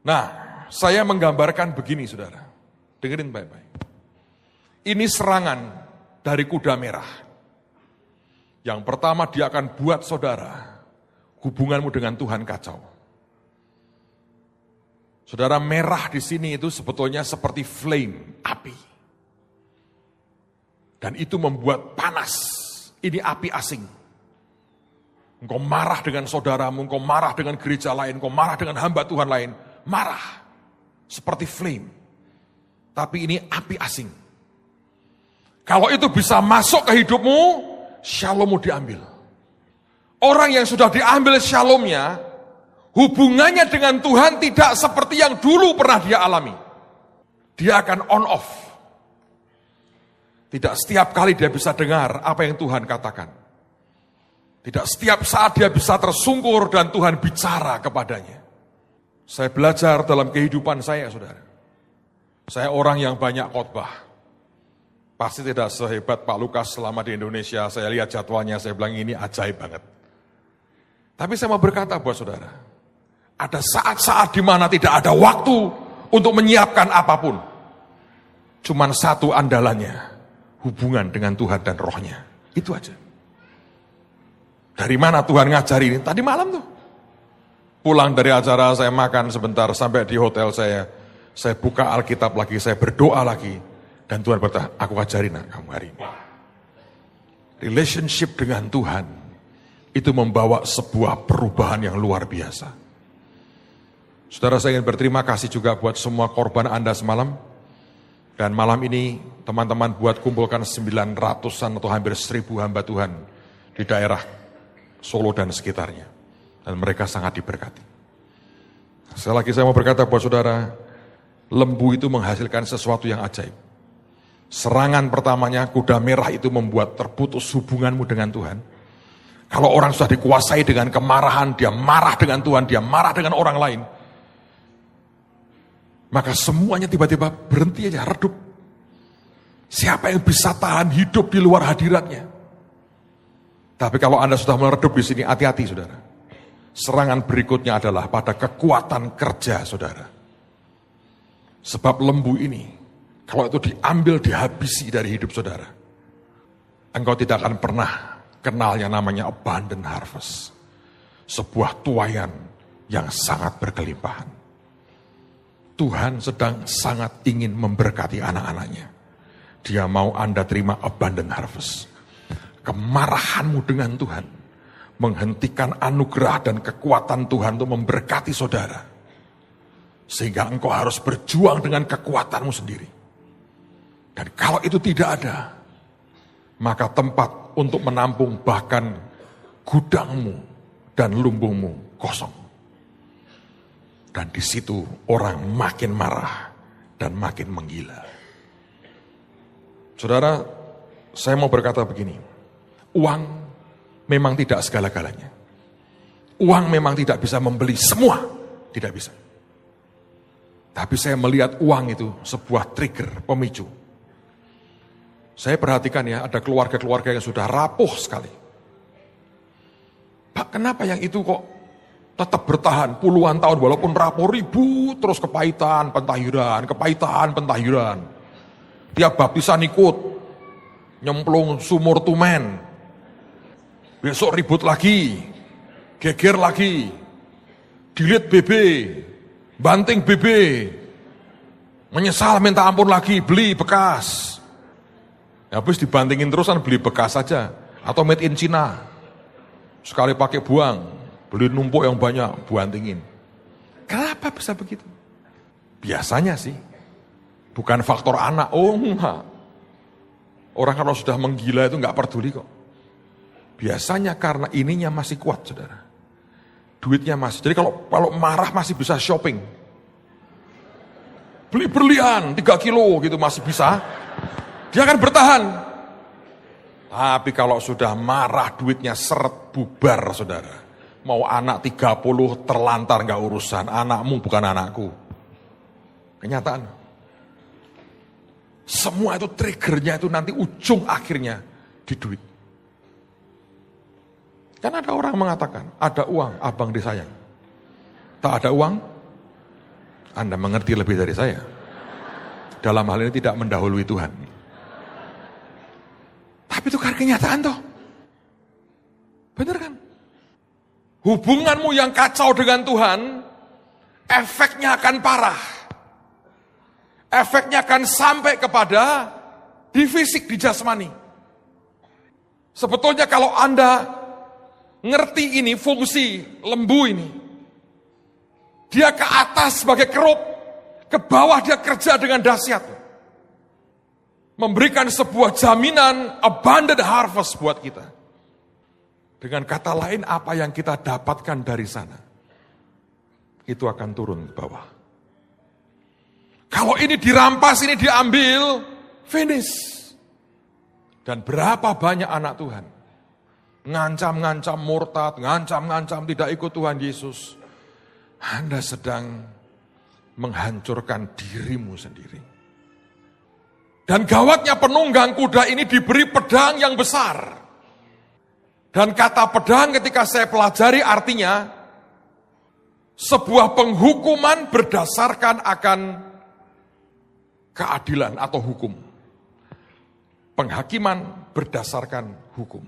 Nah, saya menggambarkan begini saudara, dengerin baik-baik. Ini serangan dari kuda merah. Yang pertama dia akan buat saudara, hubunganmu dengan Tuhan kacau. Saudara, merah di sini itu sebetulnya seperti flame, api. Dan itu membuat panas, ini api asing. Engkau marah dengan saudaramu, engkau marah dengan gereja lain, engkau marah dengan hamba Tuhan lain, marah. Seperti flame. Tapi ini api asing. Kalau itu bisa masuk ke hidupmu, shalommu diambil. Orang yang sudah diambil shalomnya, hubungannya dengan Tuhan tidak seperti yang dulu pernah dia alami. Dia akan on off. Tidak setiap kali dia bisa dengar apa yang Tuhan katakan. Tidak setiap saat dia bisa tersungkur dan Tuhan bicara kepadanya. Saya belajar dalam kehidupan saya, saudara. Saya orang yang banyak khotbah. Pasti tidak sehebat Pak Lukas selama di Indonesia. Saya lihat jadwalnya, saya bilang ini ajaib banget. Tapi saya mau berkata buat saudara, ada saat-saat di mana tidak ada waktu untuk menyiapkan apapun. Cuman satu andalannya, hubungan dengan Tuhan dan rohnya. Itu aja. Dari mana Tuhan ngajari ini? Tadi malam tuh. Pulang dari acara saya makan sebentar sampai di hotel saya buka Alkitab lagi, saya berdoa lagi. Dan Tuhan berkata, aku ajarin kamu hari ini. Relationship dengan Tuhan itu membawa sebuah perubahan yang luar biasa. Saudara, saya ingin berterima kasih juga buat semua korban Anda semalam. Dan malam ini teman-teman buat kumpulkan 900-an atau hampir 1.000 hamba Tuhan di daerah Solo dan sekitarnya. Dan mereka sangat diberkati. Sekali lagi saya mau berkata buat saudara, lembu itu menghasilkan sesuatu yang ajaib. Serangan pertamanya, kuda merah itu membuat terputus hubunganmu dengan Tuhan. Kalau orang sudah dikuasai dengan kemarahan, dia marah dengan Tuhan, dia marah dengan orang lain. Maka semuanya tiba-tiba berhenti aja, redup. Siapa yang bisa tahan hidup di luar hadiratnya? Tapi kalau Anda sudah meredup di sini, hati-hati saudara. Serangan berikutnya adalah pada kekuatan kerja saudara. Sebab lembu ini, kalau itu diambil, dihabisi dari hidup saudara, engkau tidak akan pernah kenal yang namanya abundant harvest. Sebuah tuaian yang sangat berkelimpahan. Tuhan sedang sangat ingin memberkati anak-anaknya. Dia mau Anda terima abundant harvest. Kemarahanmu dengan Tuhan menghentikan anugerah dan kekuatan Tuhan untuk memberkati saudara. Sehingga engkau harus berjuang dengan kekuatanmu sendiri. Dan kalau itu tidak ada, maka tempat untuk menampung bahkan gudangmu dan lumbungmu kosong. Dan di situ orang makin marah dan makin menggila. Saudara, saya mau berkata begini, uang memang tidak segala-galanya. Uang memang tidak bisa membeli semua, tidak bisa. Tapi saya melihat uang itu sebuah trigger, pemicu. Saya perhatikan ya, ada keluarga-keluarga yang sudah rapuh sekali. Pak, kenapa yang itu kok tetap bertahan puluhan tahun walaupun rapuh, ribut terus kepahitan, pentahiran. Tiap baptisan ikut, nyemplung sumur tumen. Besok ribut lagi, geger lagi, gilit BB, banting BB, Menyesal minta ampun lagi, beli bekas. Habis dibantingin terusan beli bekas saja. Atau made in China. Sekali pakai buang, beli numpuk yang banyak, buantingin. Kenapa bisa begitu? Biasanya sih, bukan faktor anak. Oh enggak. Orang kalau sudah menggila itu enggak peduli kok. Biasanya karena ininya masih kuat, saudara. Duitnya masih. Jadi kalau marah masih bisa shopping. Beli berlian 3 kilo gitu masih bisa. Dia akan bertahan. Tapi kalau sudah marah duitnya seret bubar, saudara. Mau anak 30 terlantar gak urusan. Anakmu bukan anakku. Kenyataan. Semua itu triggernya itu nanti ujung akhirnya di duit. Kan ada orang mengatakan, ada uang, abang disayang. Tak ada uang, Anda mengerti lebih dari saya. Dalam hal ini tidak mendahului Tuhan. Tapi itu kan kenyataan toh. Bener kan? Hubunganmu yang kacau dengan Tuhan, efeknya akan parah. Efeknya akan sampai kepada di fisik, di jasmani. Sebetulnya kalau Anda ngerti ini fungsi lembu ini, dia ke atas sebagai kerup, ke bawah dia kerja dengan dahsyat. Memberikan sebuah jaminan abundant harvest buat kita. Dengan kata lain, apa yang kita dapatkan dari sana, itu akan turun ke bawah. Kalau ini dirampas, ini diambil, finish. Dan berapa banyak anak Tuhan ngancam-ngancam murtad, ngancam-ngancam tidak ikut Tuhan Yesus. Anda sedang menghancurkan dirimu sendiri. Dan gawatnya penunggang kuda ini diberi pedang yang besar. Dan kata pedang ketika saya pelajari artinya sebuah penghukuman berdasarkan akan keadilan atau hukum. Penghakiman berdasarkan hukum.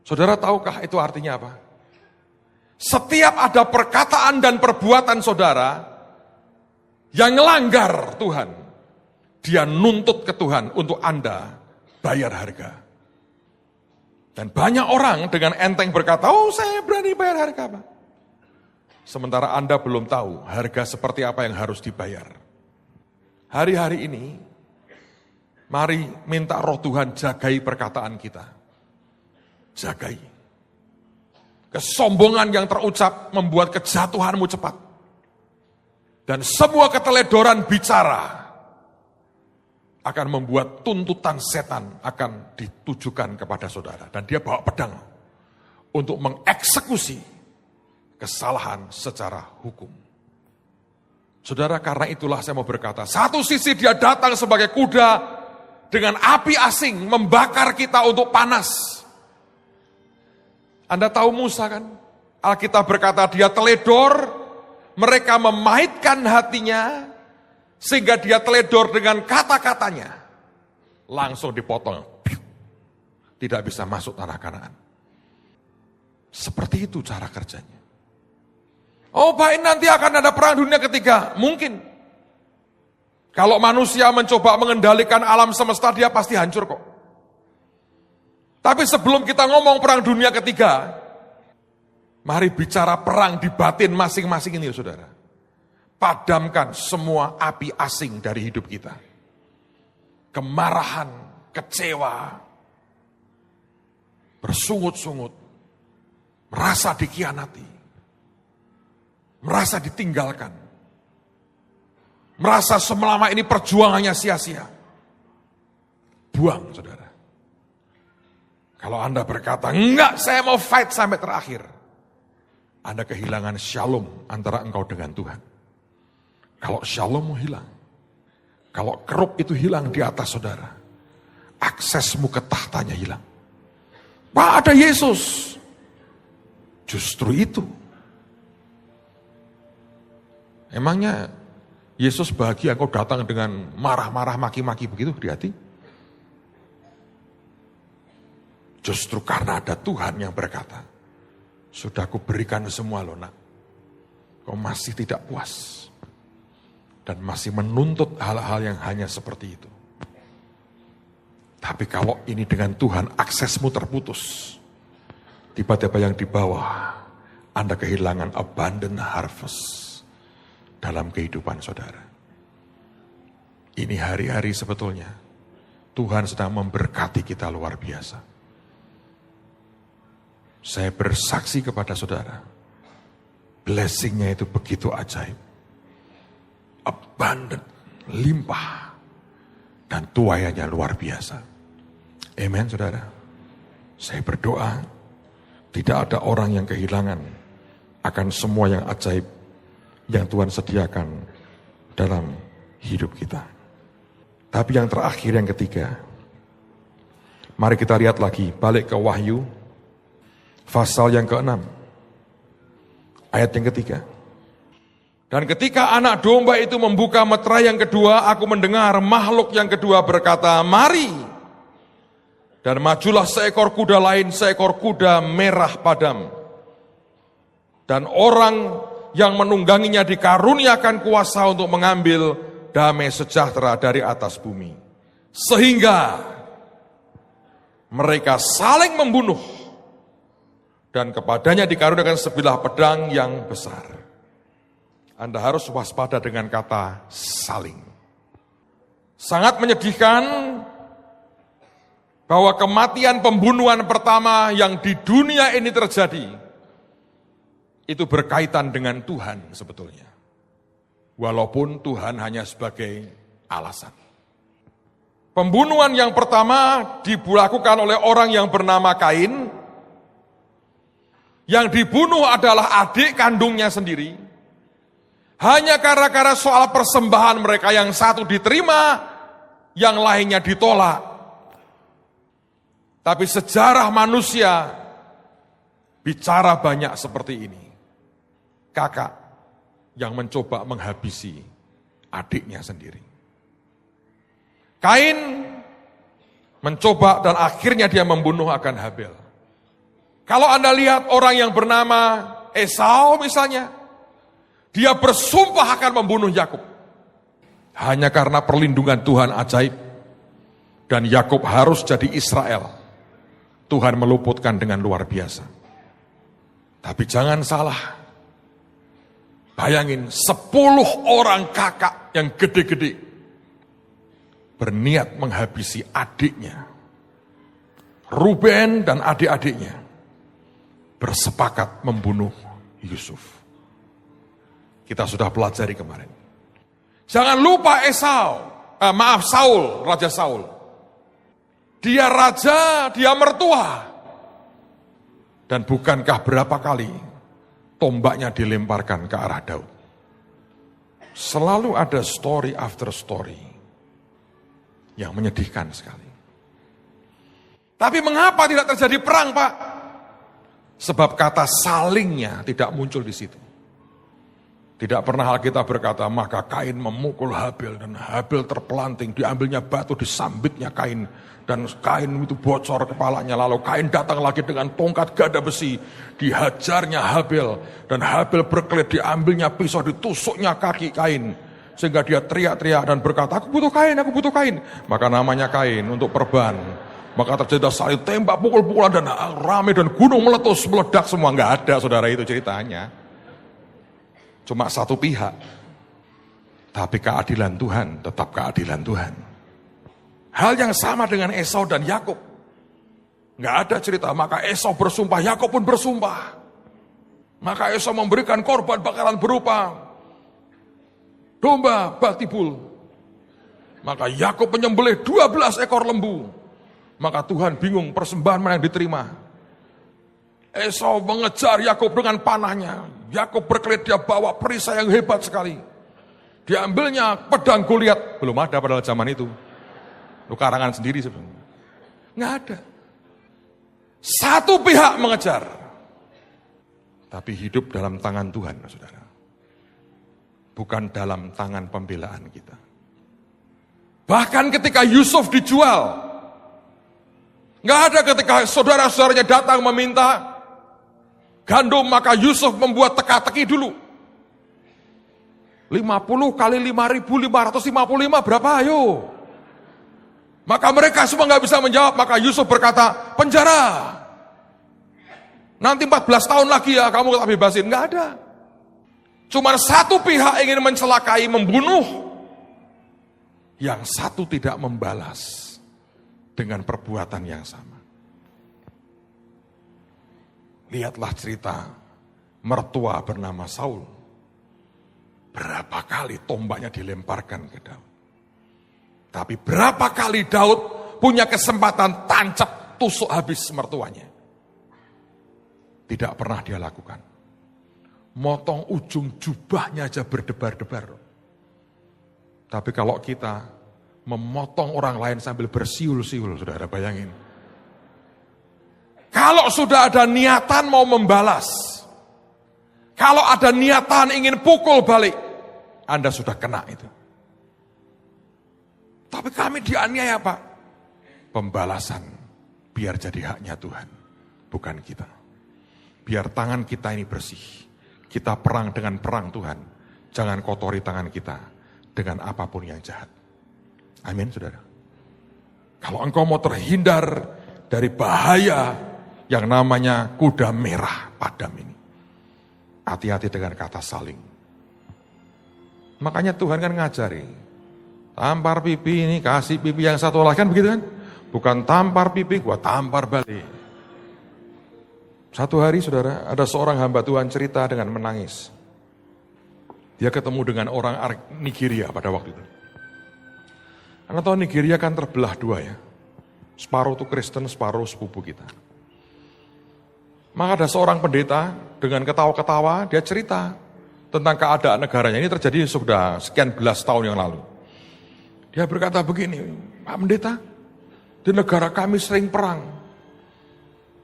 Saudara tahukah itu artinya apa? Setiap ada perkataan dan perbuatan saudara yang melanggar Tuhan, dia nuntut ke Tuhan untuk Anda bayar harga. Dan banyak orang dengan enteng berkata, oh saya berani bayar harga Pak. Sementara Anda belum tahu harga seperti apa yang harus dibayar. Hari-hari ini, mari minta roh Tuhan jagai perkataan kita. Jagai. Kesombongan yang terucap membuat kejatuhanmu cepat. Dan semua keteledoran bicara akan membuat tuntutan setan akan ditujukan kepada saudara. Dan dia bawa pedang untuk mengeksekusi kesalahan secara hukum. Saudara, karena itulah saya mau berkata, satu sisi dia datang sebagai kuda dengan api asing membakar kita untuk panas. Anda tahu Musa kan? Alkitab berkata dia teledor, mereka memahitkan hatinya, sehingga dia teledor dengan kata-katanya. Langsung dipotong. Tidak bisa masuk tanah Kanaan. Seperti itu cara kerjanya. Oh baik, nanti akan ada perang dunia ketiga. Mungkin. Kalau manusia mencoba mengendalikan alam semesta, dia pasti hancur kok. Tapi sebelum kita ngomong perang dunia ketiga, mari bicara perang di batin masing-masing ini, saudara. Padamkan semua api asing dari hidup kita. Kemarahan, kecewa, bersungut-sungut, merasa dikhianati, merasa ditinggalkan, merasa selama ini perjuangannya sia-sia. Buang, saudara. Kalau Anda berkata, enggak, saya mau fight sampai terakhir. Anda kehilangan shalom antara engkau dengan Tuhan. Kalau shalommu hilang, kalau kerup itu hilang di atas saudara, aksesmu ke tahtanya hilang. Pak, ada Yesus. Justru itu. Emangnya Yesus bahagia kau datang dengan marah-marah, maki-maki begitu di hati? Justru karena ada Tuhan yang berkata, sudah kuberikan semua loh nak. Kau masih tidak puas. dan masih menuntut hal-hal yang hanya seperti itu. Tapi kalau ini dengan Tuhan aksesmu terputus, tiba-tiba yang di bawah Anda kehilangan abundant harvest dalam kehidupan saudara. Ini hari-hari sebetulnya Tuhan sedang memberkati kita luar biasa. Saya bersaksi kepada saudara, blessing-nya itu begitu ajaib. Abundant, limpah, dan tuaiannya luar biasa. Amen, saudara. Saya berdoa, tidak ada orang yang kehilangan akan semua yang ajaib yang Tuhan sediakan dalam hidup kita. Tapi yang terakhir, yang ketiga, mari kita lihat lagi, balik ke Wahyu, pasal yang ke-6, ayat yang ketiga. Dan ketika anak domba itu membuka meterai yang kedua, aku mendengar makhluk yang kedua berkata, mari. Dan majulah seekor kuda lain, seekor kuda merah padam. Dan orang yang menungganginya dikaruniakan kuasa untuk mengambil damai sejahtera dari atas bumi. Sehingga mereka saling membunuh. Dan kepadanya dikaruniakan sebilah pedang yang besar. Anda harus waspada dengan kata saling. Sangat menyedihkan bahwa kematian pembunuhan pertama yang di dunia ini terjadi, itu berkaitan dengan Tuhan sebetulnya. Walaupun Tuhan hanya sebagai alasan. Pembunuhan yang pertama dilakukan oleh orang yang bernama Kain. Yang dibunuh adalah adik kandungnya sendiri. Hanya gara-gara soal persembahan mereka, yang satu diterima, yang lainnya ditolak. Tapi sejarah manusia bicara banyak seperti ini. Kakak yang mencoba menghabisi adiknya sendiri. Kain mencoba dan akhirnya dia membunuh akan Habel. Kalau Anda lihat orang yang bernama Esau misalnya, dia bersumpah akan membunuh Yakub. Hanya karena perlindungan Tuhan ajaib. Dan Yakub harus jadi Israel. Tuhan meluputkan dengan luar biasa. Tapi jangan salah. Bayangin 10 orang kakak yang gede-gede. Berniat menghabisi adiknya. Ruben dan adik-adiknya. Bersepakat membunuh Yusuf. Kita sudah pelajari kemarin. Jangan lupa Saul, Raja Saul. Dia raja, dia mertua. Dan bukankah berapa kali tombaknya dilemparkan ke arah Daud. Selalu ada story after story yang menyedihkan sekali. Tapi mengapa tidak terjadi perang, Pak? Sebab kata salingnya tidak muncul di situ. Tidak pernah Alkitab berkata, maka Kain memukul Habel dan Habel terpelanting, diambilnya batu, disambitnya Kain. Dan Kain itu bocor kepalanya, lalu Kain datang lagi dengan tongkat gada besi, dihajarnya Habel. Dan Habel berkelit, diambilnya pisau, ditusuknya kaki Kain. Sehingga dia teriak-teriak dan berkata, aku butuh kain, aku butuh kain. Maka namanya Kain untuk perban. Maka terjadi saling tembak, pukul-pukulan, dan rame, dan gunung meletus, meledak semua. Enggak ada, saudara, itu ceritanya. Cuma satu pihak. Tapi keadilan Tuhan tetap keadilan Tuhan. Hal yang sama dengan Esau dan Yakub. Enggak ada cerita, maka Esau bersumpah, Yakub pun bersumpah. Maka Esau memberikan korban bakaran berupa domba batibul. Maka Yakub menyembelih 12 ekor lembu. Maka Tuhan bingung persembahan mana yang diterima. Esau mengejar Yakub dengan panahnya. Yakub berkelit, dia bawa perisai yang hebat sekali. Diambilnya pedang Goliat. Belum ada pada zaman itu. Lu karangan sendiri sebenarnya. Nggak ada. Satu pihak mengejar. Tapi hidup dalam tangan Tuhan, saudara. Bukan dalam tangan pembelaan kita. Bahkan ketika Yusuf dijual, nggak ada ketika saudara-saudaranya datang meminta gandum, maka Yusuf membuat teka-teki dulu. 50 kali 5.555 berapa ayo? Maka mereka semua nggak bisa menjawab, maka Yusuf berkata, penjara. Nanti 14 tahun lagi ya kamu tak bebasin. Nggak ada. Cuma satu pihak ingin mencelakai, membunuh. Yang satu tidak membalas dengan perbuatan yang sama. Lihatlah cerita mertua bernama Saul. Berapa kali tombaknya dilemparkan ke Daud. Tapi berapa kali Daud punya kesempatan tancap, tusuk habis mertuanya. Tidak pernah dia lakukan. Motong ujung jubahnya aja berdebar-debar. Tapi kalau kita memotong orang lain sambil bersiul-siul, saudara bayangin. Kalau sudah ada niatan mau membalas, kalau ada niatan ingin pukul balik, Anda sudah kena itu. Tapi kami dianiaya Pak. Pembalasan biar jadi haknya Tuhan, bukan kita. Biar tangan kita ini bersih. Kita perang dengan perang Tuhan. Jangan kotori tangan kita dengan apapun yang jahat. Amin, saudara. Kalau engkau mau terhindar dari bahaya yang namanya kuda merah padam ini, hati-hati dengan kata saling. Makanya Tuhan kan ngajari, tampar pipi ini, kasih pipi yang satu lagi, kan begitu kan? Bukan tampar pipi, gua tampar balik. Satu hari saudara, ada seorang hamba Tuhan cerita dengan menangis. Dia ketemu dengan orang Nigeria pada waktu itu. Anda tahu Nigeria kan terbelah dua ya. Separuh itu Kristen, separuh sepupu kita. Maka ada seorang pendeta dengan ketawa-ketawa, dia cerita tentang keadaan negaranya. Ini terjadi sudah sekian belas tahun yang lalu. Dia berkata begini, Pak Pendeta, di negara kami sering perang.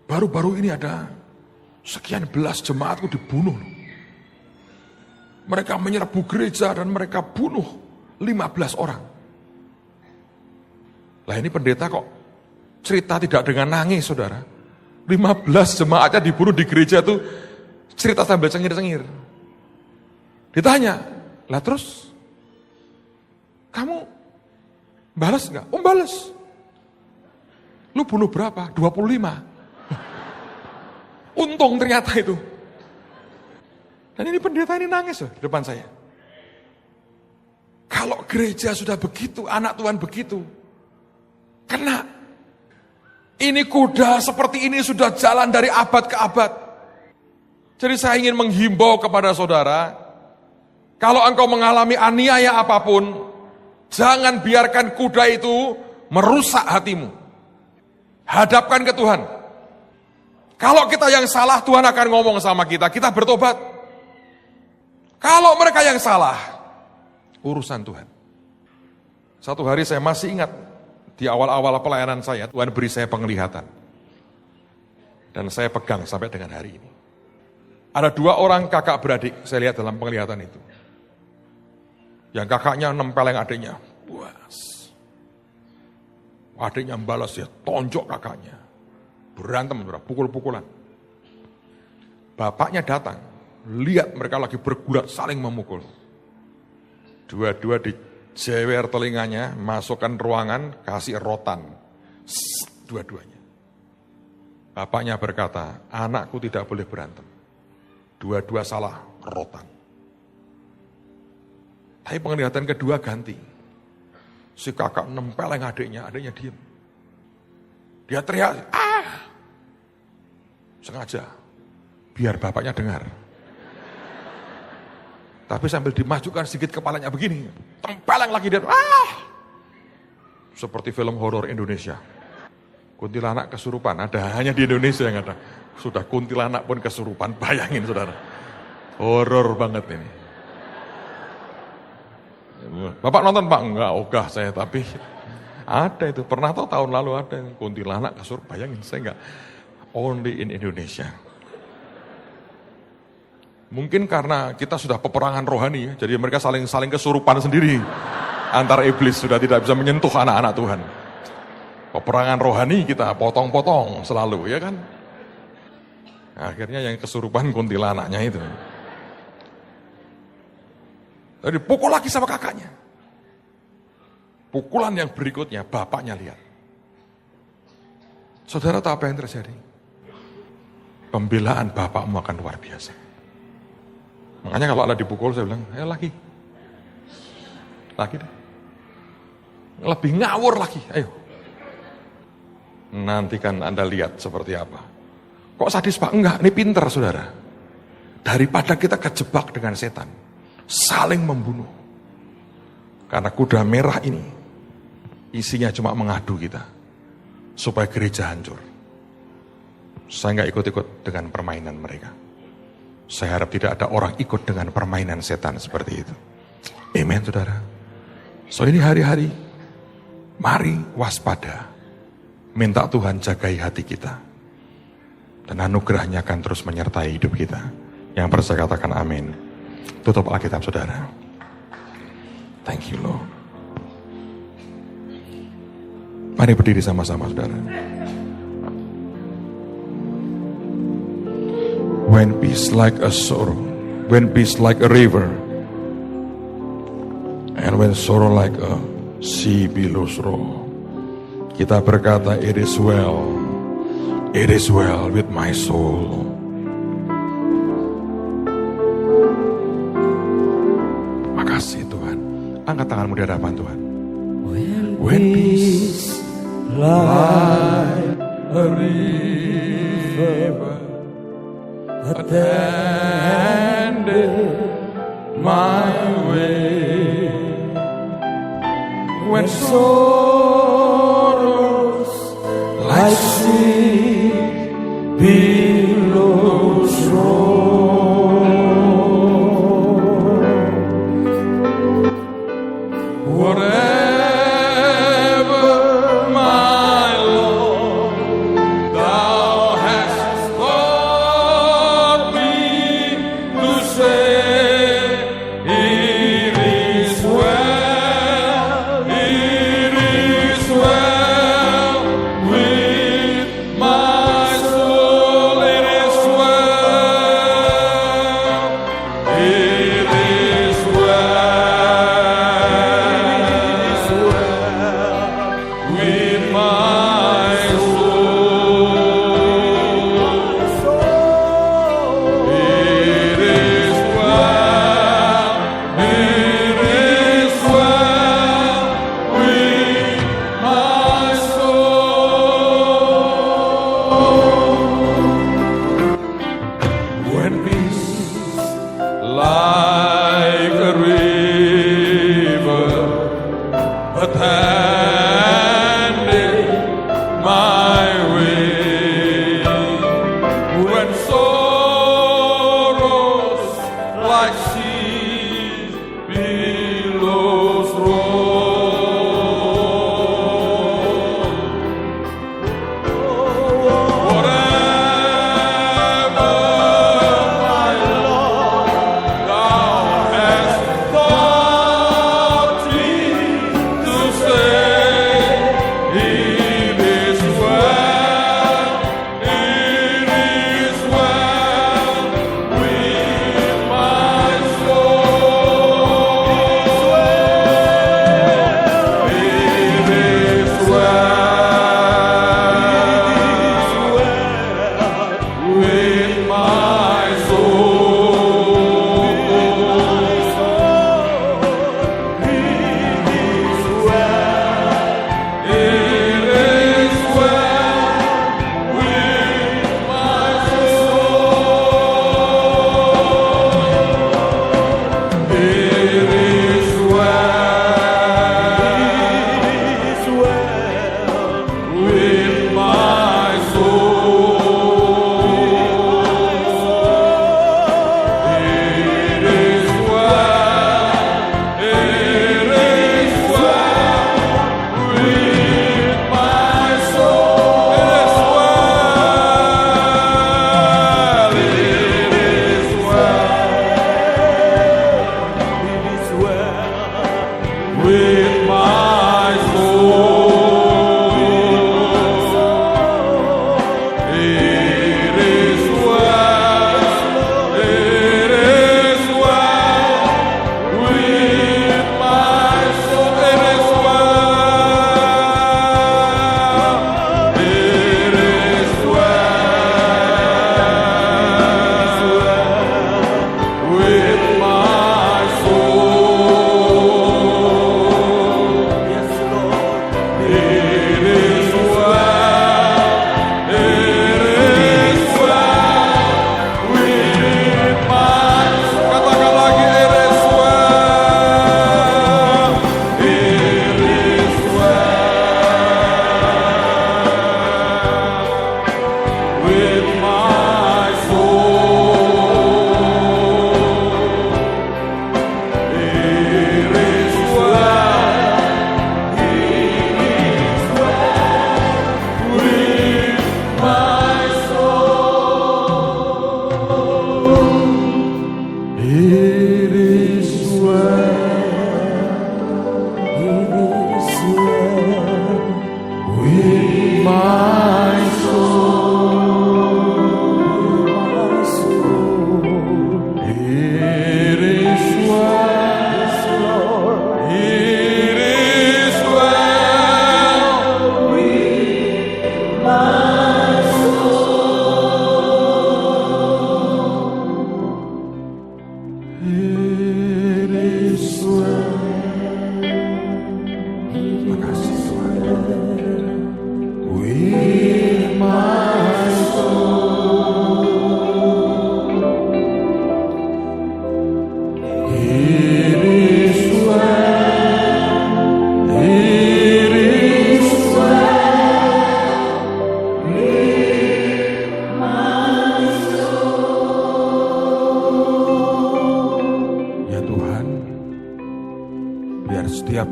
Baru-baru ini ada sekian belas jemaatku dibunuh. Mereka menyerbu gereja dan mereka bunuh 15 orang. Lah ini pendeta kok cerita tidak dengan nangis, saudara. 15 jemaatnya dibunuh di gereja itu cerita sambil cengir-cengir. Ditanya, lah terus kamu balas enggak? Oh balas. Lu bunuh berapa? 25. Untung ternyata itu. Dan ini pendeta ini nangis loh di depan saya. Kalau gereja sudah begitu, anak Tuhan begitu, kena. Ini kuda seperti ini sudah jalan dari abad ke abad. Jadi saya ingin menghimbau kepada saudara, kalau engkau mengalami aniaya apapun, jangan biarkan kuda itu merusak hatimu. Hadapkan ke Tuhan. Kalau kita yang salah, Tuhan akan ngomong sama kita, kita bertobat. Kalau mereka yang salah, urusan Tuhan. Satu hari saya masih ingat, di awal-awal pelayanan saya, Tuhan beri saya penglihatan. Dan saya pegang sampai dengan hari ini. Ada 2 orang kakak beradik, saya lihat dalam penglihatan itu. Yang kakaknya nempeleng adiknya. Puas. Adiknya membalas ya, tonjok kakaknya. Berantem, pukul-pukulan. Bapaknya datang. Lihat mereka lagi bergulat saling memukul. Dua-dua dijewer telinganya, masukkan ruangan, kasih rotan. Dua-duanya. Bapaknya berkata, anakku tidak boleh berantem. Dua-dua salah, rotan. Tapi penglihatan kedua ganti. Si kakak nempeleng adiknya diem. Dia teriak, sengaja, biar bapaknya dengar. Tapi sambil dimajukan sedikit kepalanya begini, tempeleng lagi dia, seperti film horor Indonesia. Kuntilanak kesurupan, ada hanya di Indonesia yang ada. Sudah kuntilanak pun kesurupan, bayangin saudara. Horor banget ini. Bapak nonton Pak? Enggak, ogah saya, tapi ada itu. Pernah tahu tahun lalu ada kuntilanak kesurupan, bayangin saya enggak. Only in Indonesia. Mungkin karena kita sudah peperangan rohani, ya, jadi mereka saling kesurupan sendiri. Antar iblis sudah tidak bisa menyentuh anak-anak Tuhan. Peperangan rohani kita potong-potong selalu, ya kan? Akhirnya yang kesurupan kuntilanaknya itu. Lalu dipukul lagi sama kakaknya. Pukulan yang berikutnya, bapaknya lihat. Saudara tahu apa yang terjadi? Pembelaan bapakmu akan luar biasa. Makanya kalau ada dipukul, saya bilang, ayo lagi. Lagi deh. Lebih ngawur lagi, ayo. Nanti kan Anda lihat seperti apa. Kok sadis Pak? Enggak, ini pinter saudara. Daripada kita kejebak dengan setan, saling membunuh. Karena kuda merah ini, isinya cuma mengadu kita. Supaya gereja hancur. Saya nggak ikut-ikut dengan permainan mereka. Saya harap tidak ada orang ikut dengan permainan setan seperti itu. Amen saudara. So ini hari-hari, mari waspada. Minta Tuhan jagai hati kita. Dan anugerahnya akan terus menyertai hidup kita. Yang percaya katakan amin. Tutup Alkitab saudara. Thank you Lord. Mari berdiri sama-sama saudara. When peace like a sorrow, when peace like a river, and when sorrow like a sea billows roar. Kita berkata, it is well with my soul. Makasih Tuhan. Angkat tanganmu di hadapan Tuhan. When peace like a river attended my way, when sorrows like sea billows roll, whatever my Lord thou hast taught me to say, it is well with my soul, it is well with my soul, it is well with my soul. When peace like a river attended my way, when sorrows like seas billows roll, whatever my Lord thou hast taught me to say, it is well with my soul, it is well with my soul, it is well with my soul, it is well with my soul, it is well with my soul, it is well with my soul, it is well with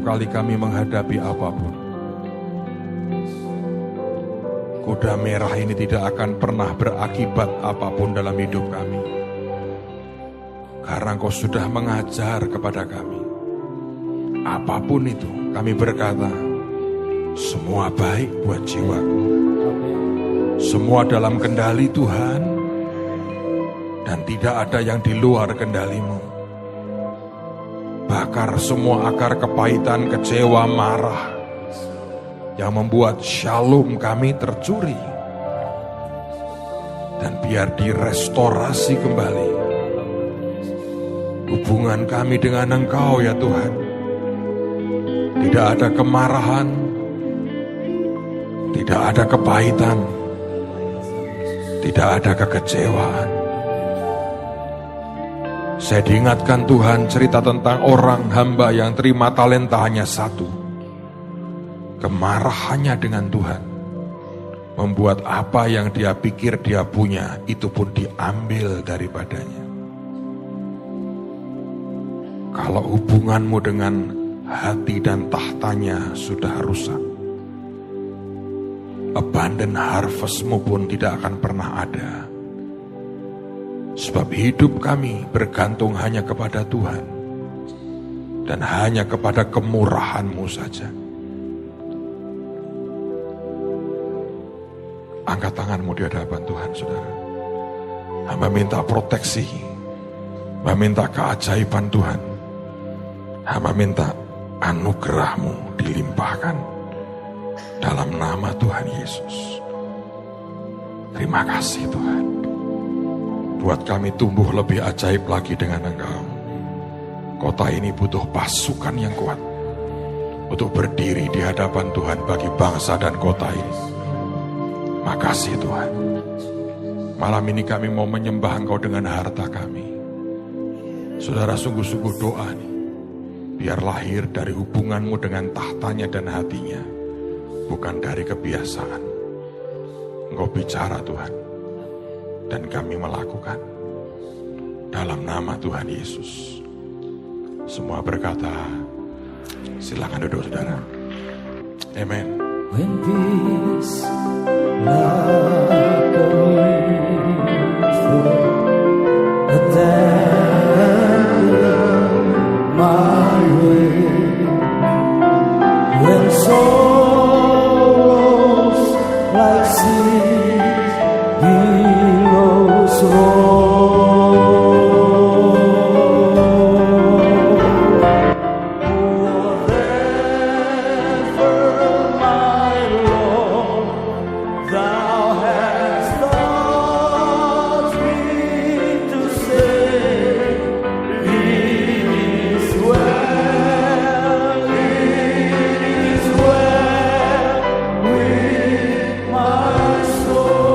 kali kami menghadapi apapun, kuda merah ini tidak akan pernah berakibat apapun dalam hidup kami. Karena Engkau sudah mengajar kepada kami. Apapun itu, kami berkata, semua baik buat jiwaku. Semua dalam kendali Tuhan, dan tidak ada yang di luar kendali-Mu. Bakar semua akar kepahitan, kecewa, marah, yang membuat shalom kami tercuri. Dan biar direstorasi kembali hubungan kami dengan Engkau ya Tuhan. Tidak ada kemarahan, tidak ada kepahitan, tidak ada kekecewaan. Saya diingatkan Tuhan cerita tentang orang hamba yang terima talenta hanya satu. Kemarahannya dengan Tuhan membuat apa yang dia pikir dia punya itu pun diambil daripadanya. Kalau hubunganmu dengan hati dan tahtanya sudah rusak, abundant harvestmu pun tidak akan pernah ada. Sebab hidup kami bergantung hanya kepada Tuhan dan hanya kepada kemurahan-Mu saja. Angkat tanganmu di hadapan Tuhan, saudara. Hamba minta proteksi, hamba minta keajaiban Tuhan, hamba minta anugerah-Mu dilimpahkan dalam nama Tuhan Yesus. Terima kasih Tuhan. Buat kami tumbuh lebih ajaib lagi dengan Engkau. Kota ini butuh pasukan yang kuat untuk berdiri di hadapan Tuhan bagi bangsa dan kota ini. Makasih Tuhan. Malam ini kami mau menyembah Engkau dengan harta kami. Saudara, sungguh-sungguh doa nih, biar lahir dari hubungan-Mu dengan tahtanya dan hatinya, bukan dari kebiasaan. Engkau bicara Tuhan, dan kami melakukan dalam nama Tuhan Yesus. Semua berkata, silakan duduk saudara. Amen. When peace like a river attended my way, when sorrows like seas billows roll, whatever my Lord Thou hast taught me to say, it is well with my soul.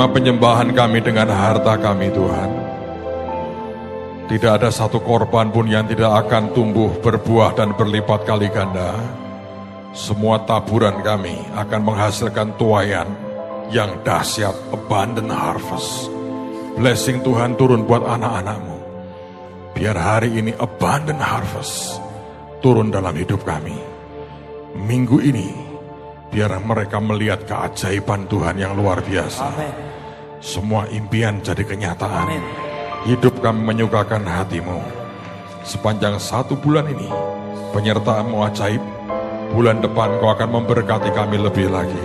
terima penyembahan kami dengan harta kami Tuhan. Tidak ada satu korban pun yang tidak akan tumbuh, berbuah dan berlipat kali ganda. Semua taburan kami akan menghasilkan tuaian yang dahsyat, abundant harvest. Blessing Tuhan turun buat anak-anak-Mu. Biar hari ini abundant harvest turun dalam hidup kami. Minggu ini, biar mereka melihat keajaiban Tuhan yang luar biasa. Amin. Semua impian jadi kenyataan. Amin. Hidup kami menyukakan hati-Mu. Sepanjang 1 bulan ini, penyertaan-Mu ajaib. Bulan depan Kau akan memberkati kami lebih lagi.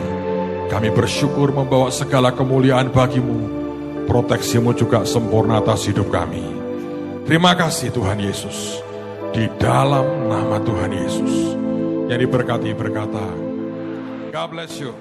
Kami bersyukur membawa segala kemuliaan bagi-Mu. Proteksi-Mu juga sempurna atas hidup kami. Terima kasih Tuhan Yesus. Di dalam nama Tuhan Yesus. Yang diberkati berkata, God bless you.